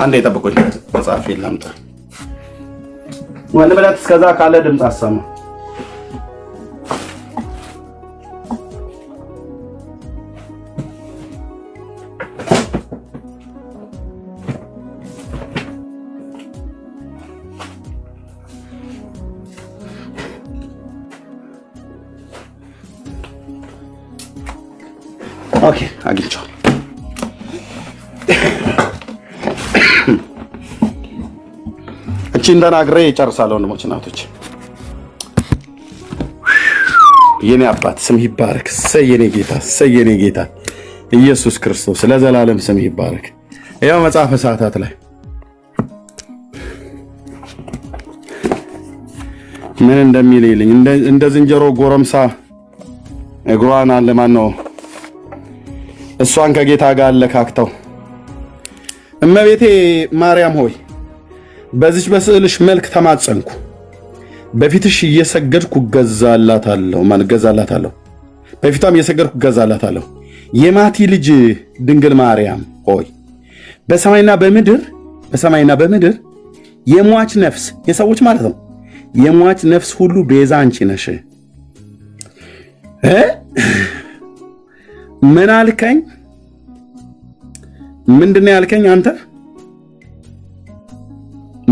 አንዴ ጠብቁኝ፣ መጽሐፍ ላምጣ። ወንድ ብለት እስከዛ ካለ ድምፅ አሰማ። ኦኬ አግኝቼዋለሁ። እቺን ተናግሬ እጨርሳለሁ። ወንድሞች እናቶች፣ የኔ አባት ስም ይባረክ። ሰየኔ ጌታ ኢየሱስ ክርስቶስ ለዘላለም ስም ይባረክ። ያው መጽሐፈ ሰዓታት ላይ ምን እንደሚል ይልኝ እንደ ዝንጀሮ ጎረምሳ እግሯን አለ ማን ነው እሷን ከጌታ ጋር አለካክተው። እመቤቴ ማርያም ሆይ በዚች በስዕልሽ መልክ ተማጸንኩ፣ በፊትሽ እየሰገድኩ እገዛላታለሁ። በፊቷም እየሰገድኩ እገዛላታለሁ። የማቲ ልጅ ድንግል ማርያም ሆይ በሰማይና በምድር የሟች ነፍስ የሰዎች ማለት ነው የሟች ነፍስ ሁሉ ቤዛ አንቺ ነሽ። ምን አልከኝ? ምንድነው ያልከኝ? አንተ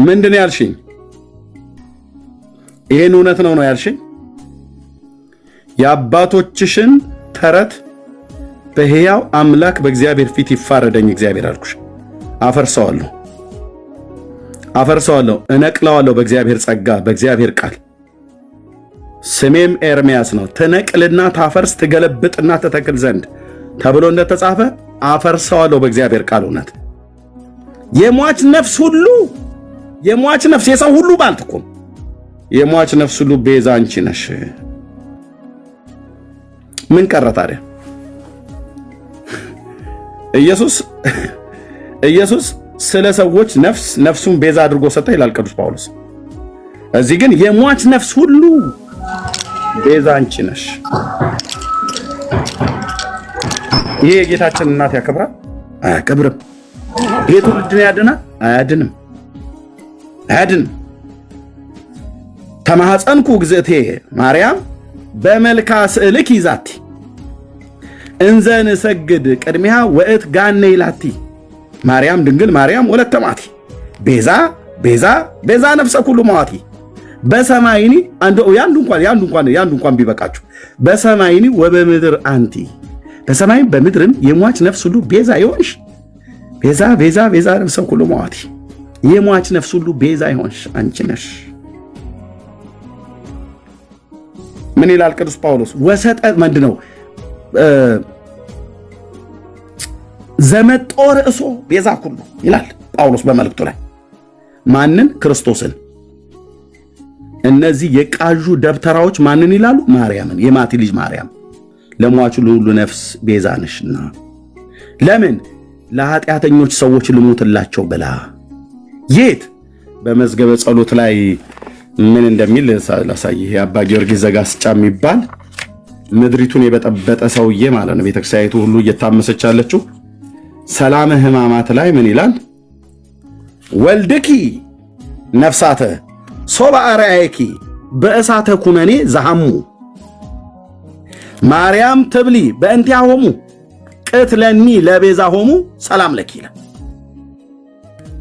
ምንድነው ያልሽኝ? ይሄን እውነት ነው ያልሽኝ? የአባቶችሽን ተረት በሕያው አምላክ በእግዚአብሔር ፊት ይፋረደኝ እግዚአብሔር አልኩሽ። አፈርሰዋለሁ፣ እነቅለዋለሁ በእግዚአብሔር ጸጋ በእግዚአብሔር ቃል። ስሜም ኤርምያስ ነው። ትነቅልና ታፈርስ ትገለብጥና ትተክል ዘንድ ተብሎ እንደተጻፈ አፈርሰዋለሁ በእግዚአብሔር ቃል እውነት። የሟች ነፍስ ሁሉ የሰው ሁሉ ባልትኩም የሟች ነፍስ ሁሉ ቤዛ አንቺ ነሽ። ምን ቀረ ታዲያ? ኢየሱስ ስለ ሰዎች ነፍሱን ቤዛ አድርጎ ሰጠ ይላል ቅዱስ ጳውሎስ። እዚህ ግን የሟች ነፍስ ሁሉ ቤዛ አንቺ ነሽ። ይሄ የጌታችን እናት ያከብራል? አያከብርም። ይሄ ትውልድን ያድናል? አያድንም። ተማሐፀንኩ እግዝእቴ ማርያም በመልካ ስእልክ ይዛቲ እንዘ ንሰግድ ቅድሚያ ወእት ጋኔ ይላቲ ማርያም ድንግል ማርያም ወለተ ማቲ ቤዛ ነፍሰ ኩሉ መዋቲ በሰማይኒ ያንዱ እንኳን ቢበቃችሁ በሰማይኒ ወበምድር አንቲ በሰማይም በምድርም የሟች ነፍስ ሁሉ ቤዛ ይሆንሽ። ቤዛ ነፍሰ ኩሉ መዋቲ የሟች ነፍስ ሁሉ ቤዛ ይሆንሽ አንቺ ነሽ። ምን ይላል ቅዱስ ጳውሎስ? ወሰጠ ምንድነው? ዘመጦ ርእሶ ቤዛ ኩሉ ይላል ጳውሎስ በመልእክቱ ላይ። ማንን? ክርስቶስን። እነዚህ የቃዡ ደብተራዎች ማንን ይላሉ? ማርያምን፣ የማቲ ልጅ ማርያም ለሟቹ ሁሉ ነፍስ ቤዛ ነሽና። ለምን? ለኃጢአተኞች ሰዎች ልሞትላቸው ብላ። የት? በመዝገበ ጸሎት ላይ ምን እንደሚል ላሳይህ። የአባ ጊዮርጊስ ዘጋስጫ የሚባል ምድሪቱን የበጠበጠ ሰውዬ ማለት ነው። ቤተክርስቲያኒቱ ሁሉ እየታመሰች ያለችው ሰላም ሕማማት ላይ ምን ይላል? ወልድኪ ነፍሳተ ሶባ አርአይኪ በእሳተ ኩነኔ ዘሐሙ ማርያም ትብሊ በእንቲአሆሙ ቅትለኒ ለቤዛ ሆሙ ሰላም ለኪ ይላል።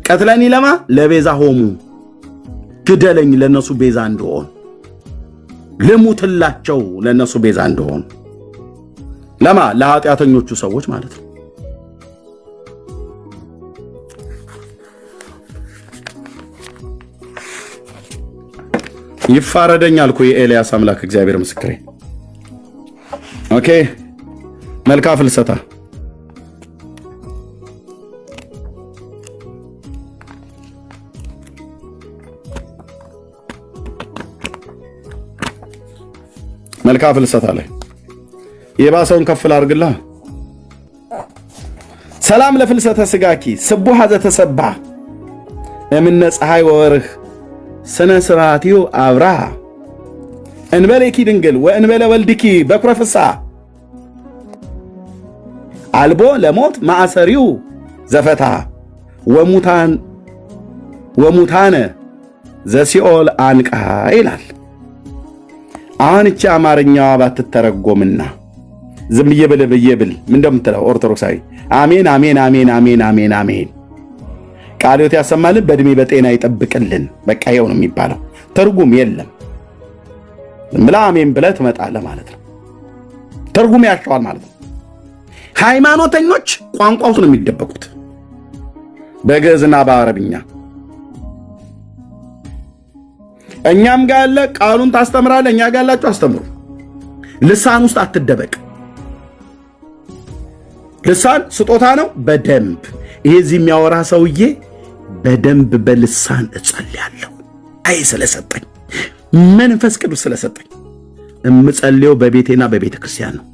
ቅትለኒ ለማ ለቤዛ ሆሙ ግደለኝ ለነሱ ቤዛ እንደሆን፣ ልሙትላቸው ለነሱ ቤዛ እንደሆን። ለማ ለኃጢአተኞቹ ሰዎች ማለት ነው። ይፋረደኛል እኮ የኤልያስ አምላክ እግዚአብሔር ምስክሬ። ኦኬ መልካ ፍልሰታ መልካ ፍልሰታ ላይ የባሰውን ከፍል አድርግላ። ሰላም ለፍልሰተ ስጋኪ ስቡሐ ዘተሰባ እምነ ፀሐይ ወወርህ ስነ ስርዓቲው አብራ እንበለኪ ድንግል ወእንበለ ወልድኪ በኩረ ፍስሐ አልቦ ለሞት ማዕሰሪው ዘፈታ ወሙታነ ዘሲኦል አንቃ ይላል። አሁን እቺ አማርኛዋ ባትተረጎምና ዝም ብዬ ብል ምን እንደምትለው ኦርቶዶክሳዊ አሜን አሜን አሜን አሜን አሜን አሜን ቃልዮት ያሰማልን በእድሜ በጤና ይጠብቅልን። በቃ ይኸው ነው የሚባለው። ትርጉም የለም። ምላ አሜን ብለህ ትመጣለህ ማለት ነው። ትርጉም ያሻዋል ማለት ነው። ሃይማኖተኞች ቋንቋውን ነው የሚደበቁት በግዕዝና በአረብኛ። እኛም ጋር ያለ ቃሉን ታስተምራለህ፣ እኛ ጋር ያላችሁ አስተምሩ። ልሳን ውስጥ አትደበቅ። ልሳን ስጦታ ነው። በደንብ ይሄ እዚህ የሚያወራ ሰውዬ በደንብ በልሳን እጸልያለሁ። አይ ስለሰጠኝ መንፈስ ቅዱስ ስለሰጠኝ እምጸልየው በቤቴና በቤተ ክርስቲያን ነው።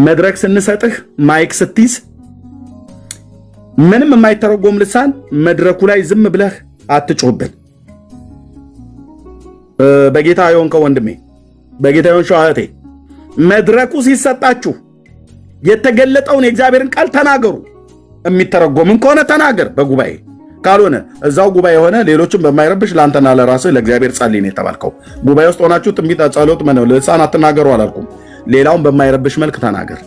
መድረክ ስንሰጥህ ማይክ ስትይዝ ምንም የማይተረጎም ልሳን መድረኩ ላይ ዝም ብለህ አትጮህብን። በጌታ የሆንከው ወንድሜ፣ በጌታ የሆንሽው እህቴ መድረኩ ሲሰጣችሁ የተገለጠውን የእግዚአብሔርን ቃል ተናገሩ። የሚተረጎምን ከሆነ ተናገር በጉባኤ፣ ካልሆነ እዛው ጉባኤ ሆነ ሌሎችን በማይረብሽ ለአንተና ለራስህ ለእግዚአብሔር ጸልይ ነው የተባልከው። ጉባኤ ውስጥ ሆናችሁ ትንቢት ጸሎት ልሳን አትናገሩ አላልኩም። ሌላውን በማይረብሽ መልክ ተናገር።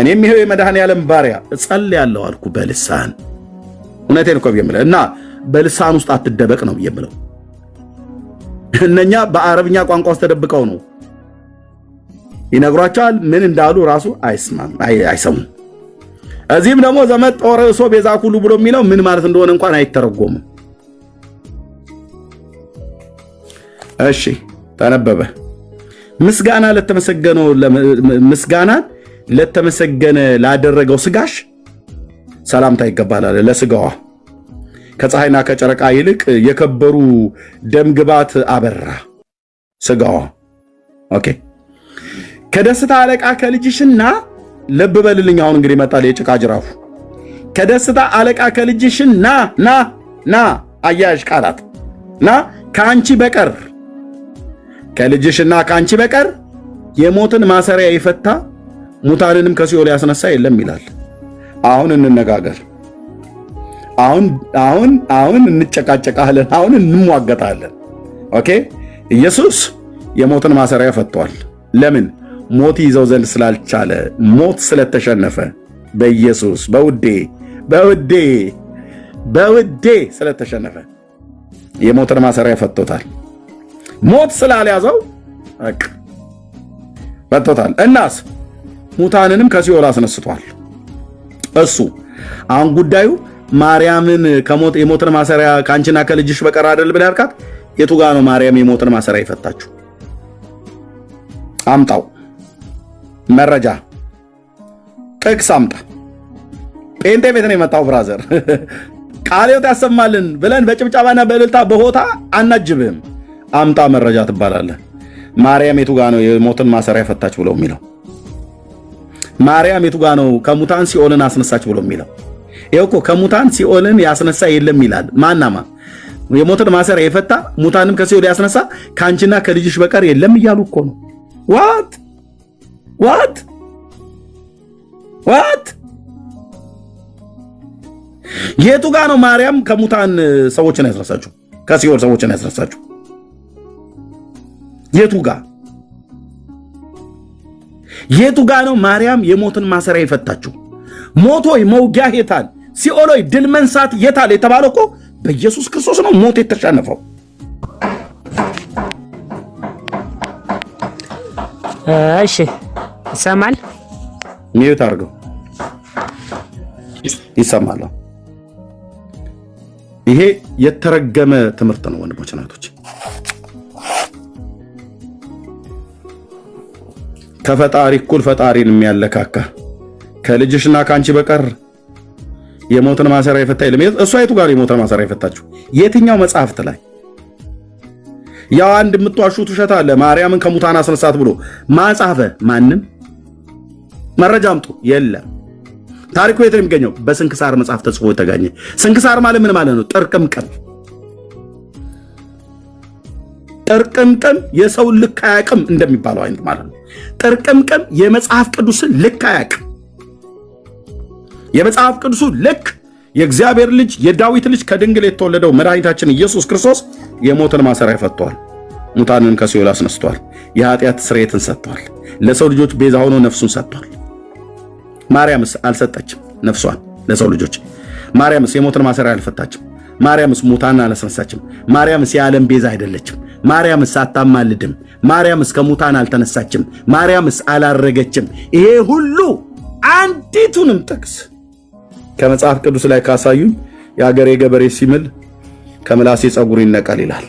እኔም ይሄው የመድኃኔዓለም ባሪያ እጸልያለሁ አልኩ በልሳን። እውነቴን እኮ ብዬምልህ እና በልሳን ውስጥ አትደበቅ ነው ብዬምለው። እነኛ በአረብኛ ቋንቋ ውስጥ ተደብቀው ነው ይነግሯቸዋል። ምን እንዳሉ ራሱ አይሰሙም። እዚህም ደግሞ ዘመድ ጦር እሶ ቤዛ ኩሉ ብሎ የሚለው ምን ማለት እንደሆነ እንኳን አይተረጎምም። እሺ ተነበበ። ምስጋና ለተመሰገነ ላደረገው ስጋሽ ሰላምታ ይገባል አለ። ለስጋዋ ከፀሐይና ከጨረቃ ይልቅ የከበሩ ደምግባት አበራ ስጋዋ። ኦኬ ከደስታ አለቃ ከልጅሽና ልብ በልልኝ። አሁን እንግዲህ መጣል የጭቃ ጅራፉ። ከደስታ አለቃ ከልጅሽና ና አያያዥ ቃላት ና ከአንቺ በቀር ከልጅሽና ከአንቺ በቀር የሞትን ማሰሪያ የፈታ ሙታንንም ከሲኦል ያስነሳ የለም ይላል። አሁን እንነጋገር። አሁን እንጨቃጨቃለን። አሁን እንሟገታለን። ኦኬ ኢየሱስ የሞትን ማሰሪያ ፈቷል። ለምን? ሞት ይዘው ዘንድ ስላልቻለ፣ ሞት ስለተሸነፈ በኢየሱስ በውዴ ስለተሸነፈ የሞትን ማሰሪያ ፈቶታል። ሞት ስላልያዘው ፈቶታል። እናስ ሙታንንም ከሲኦል አስነስቷል እሱ። አሁን ጉዳዩ ማርያምን የሞትን ማሰሪያ ከአንቺና ከልጅሽ በቀር አይደል ብለህ ያልካት የቱ ጋ ነው? ማርያም የሞትን ማሰሪያ ይፈታችሁ? አምጣው መረጃ፣ ጥቅስ አምጣ። ጴንጤ ቤት ነው የመጣው ብራዘር። ቃልዮት ያሰማልን ብለን በጭብጨባና በእልልታ በሆታ አናጅብህም። አምጣ መረጃ ትባላለህ። ማርያም የቱ ጋ ነው የሞትን ማሰሪያ ፈታች ብሎ የሚለው? ማርያም የቱ ጋ ነው ከሙታን ሲኦልን አስነሳች ብሎ የሚለው? ይኸው እኮ ከሙታን ሲኦልን ያስነሳ የለም ይላል። ማናማ የሞትን ማሰሪያ የፈታ ሙታንም ከሲኦል ያስነሳ ከአንቺና ከልጅሽ በቀር የለም እያሉ እኮ ነው። ዋት የቱ ጋ ነው ማርያም ከሙታን ሰዎችን ያስነሳችሁ? ከሲኦል ሰዎችን ያስነሳችሁ የቱ ጋ ነው ማርያም የሞትን ማሰሪያ የፈታችሁ? ሞቶይ መውጊያ የታል? ሲኦሎይ ድል መንሳት የታል የተባለው እኮ በኢየሱስ ክርስቶስ ነው ሞት የተሸነፈው። እሺ ይሰማል? ሚዩት አድርገው። ይሰማል። ይሄ የተረገመ ትምህርት ነው ወንድሞች እናቶች። ከፈጣሪ እኩል ፈጣሪን የሚያለካካ ከልጅሽና ከአንቺ በቀር የሞትን ማሰሪያ የፈታ የለም። እሷ የቱ ጋር የሞትን ማሰሪያ የፈታችሁ? የትኛው መጽሐፍት ላይ? ያው አንድ የምትዋሹት ውሸት አለ። ማርያምን ከሙታን አስነሳት ብሎ ማጻፈ ማንም መረጃ አምጡ። የለም። ታሪኩ የት ነው የሚገኘው? በስንክሳር መጽሐፍ ተጽፎ የተገኘ። ስንክሳር ማለት ምን ማለት ነው? ጥርቅምቅም የሰው ልክ አያውቅም እንደሚባለው አይነት ማለት ነው። ጥርቅምቅም የመጽሐፍ ቅዱስን ልክ አያውቅም። የመጽሐፍ ቅዱሱ ልክ የእግዚአብሔር ልጅ የዳዊት ልጅ ከድንግል የተወለደው መድኃኒታችን ኢየሱስ ክርስቶስ የሞትን ማሰሪያ ፈቷል። ሙታንን ከሲኦል አስነስቷል። የኃጢአት ስርየትን ሰጥቷል። ለሰው ልጆች ቤዛ ሆኖ ነፍሱን ሰጥቷል። ማርያምስ አልሰጠችም ነፍሷን ለሰው ልጆች። ማርያምስ የሞትን ማሰሪያ አልፈታችም። ማርያምስ ሙታንን አላስነሳችም። ማርያምስ የዓለም ቤዛ አይደለችም። ማርያምስ አታማልድም። ማርያምስ ከሙታን አልተነሳችም። ማርያምስ አላረገችም። ይሄ ሁሉ አንዲቱንም ጥቅስ ከመጽሐፍ ቅዱስ ላይ ካሳዩኝ የአገሬ ገበሬ ሲምል ከምላሴ ጸጉር ይነቀል ይላል።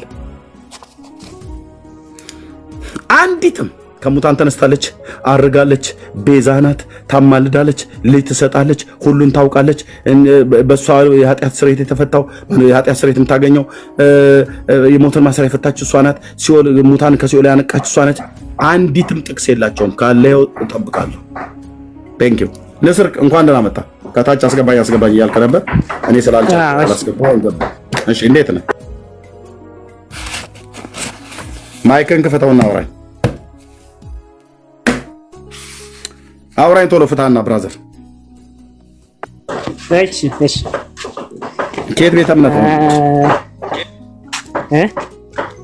አንዲትም ከሙታን ተነስታለች፣ አርጋለች፣ ቤዛ ናት፣ ታማልዳለች፣ ልጅ ትሰጣለች፣ ሁሉን ታውቃለች፣ በሷ የኃጢአት ስርየት የተፈታው የኃጢአት ስርየት የምታገኘው የሞትን ማሰሪያ የፈታች እሷ ናት፣ ሲኦል ሙታን ከሲኦል ያነቃች እሷ ነች። አንዲትም ጥቅስ የላቸውም። ካለው እጠብቃለሁ። ቴንክ ዩ ንስር እንኳን ደህና መጣ። ከታች አስገባኝ እያልከ ነበር። እኔ ስላልቻልኩ ገባ። እሺ እንዴት ነህ? ማይክን ክፈተውና አውራኝ። አውራኝ ቶሎ ፍታና ብራዘር። እሺ ከየት ቤተ እምነት ነው?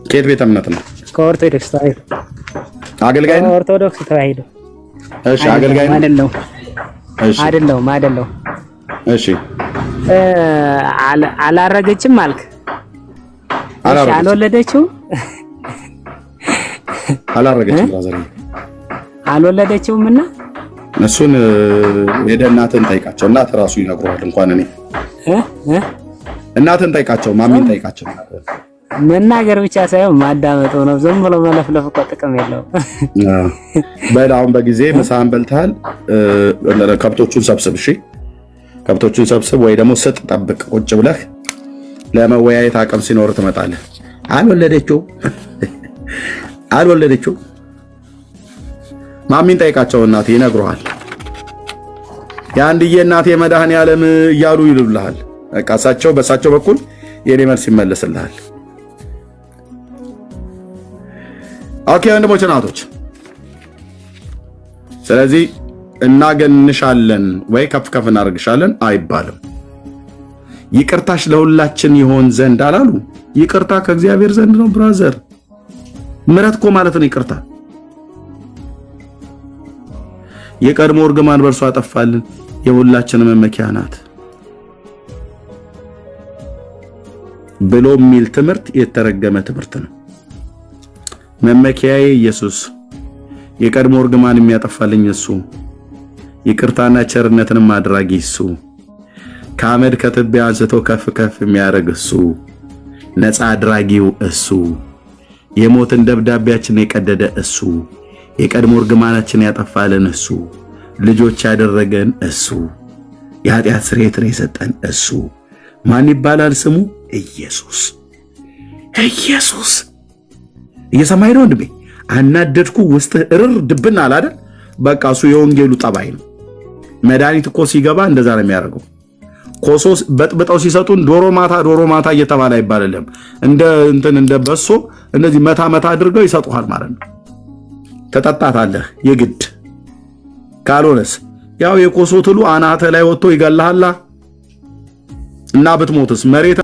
ከየት ቤተ እምነት ነው? ከኦርቶዶክስ ተዋሕዶ። አገልጋይ ነው? ኦርቶዶክስ ተዋሕዶ። እሺ አገልጋይ ነው? አይደለም። እሺ አላረገችም አልክ? እሺ አልወለደችም ብራዘር። አልወለደችውምና እሱን ሄደህ እናትህን ጠይቃቸው። እናትህ እራሱ ይነግሩሃል። እንኳን እኔ እናትህን ጠይቃቸው፣ ማሚን ጠይቃቸው። መናገር ብቻ ሳይሆን ማዳመጥ ነው። ዝም ብሎ መለፍለፍ እኮ ጥቅም የለውም። በል አሁን በጊዜ ምሳህን በልተሃል። ከብቶቹን ሰብስብ። እሺ ከብቶቹን ሰብስብ፣ ወይ ደግሞ ስጥ፣ ጠብቅ። ቁጭ ብለህ ለመወያየት አቅም ሲኖር ትመጣለህ። አልወለደችው ማሚን ጠይቃቸው። እናትህ ይነግሩሃል። የአንድዬ እናቴ መድኃኔዓለም እያሉ ይሉልሃል። በቃ በእሳቸው በኩል የኔ መልስ ይመለስልሃል። ኦኬ ወንድሞች እናቶች፣ ስለዚህ እናገንሻለን ወይ ከፍ ከፍ እናደርግሻለን አይባልም። ይቅርታሽ ለሁላችን ይሆን ዘንድ አላሉ። ይቅርታ ከእግዚአብሔር ዘንድ ነው ብራዘር። ምሕረት እኮ ማለት ነው ይቅርታ። የቀድሞ እርግማን በእርሱ አጠፋልን፣ የሁላችን መመኪያ ናት ብሎ የሚል ትምህርት የተረገመ ትምህርት ነው። መመኪያዬ ኢየሱስ፣ የቀድሞ እርግማን የሚያጠፋልኝ እሱ፣ ይቅርታና ቸርነትንም አድራጊ እሱ፣ ከአመድ ከትቢያ አንስቶ ከፍ ከፍ የሚያደርግ እሱ፣ ነፃ አድራጊው እሱ፣ የሞትን ደብዳቤያችን የቀደደ እሱ፣ የቀድሞ እርግማናችን ያጠፋልን እሱ፣ ልጆች ያደረገን እሱ፣ የኃጢአት ስርየትን የሰጠን እሱ። ማን ይባላል ስሙ? ኢየሱስ። ኢየሱስ እየሰማኸኝ ነው ወንድሜ? አናደድኩ ውስጥህ እርር ድብና አለ አይደል? በቃ እሱ የወንጌሉ ጠባይ ነው። መድኃኒት እኮ ሲገባ እንደዛ ነው የሚያደርገው። ኮሶ በጥብጠው ሲሰጡን ዶሮ ማታ እየተባለ አይባልልም። እንደ በሶ እንደዚህ መታ አድርገው ይሰጡሃል ማለት ነው። ተጠጣታለህ የግድ ካልሆነስ ያው የኮሶ ትሉ አናተ ላይ ወጥቶ ይገላሃላ እና ብትሞትስ መሬት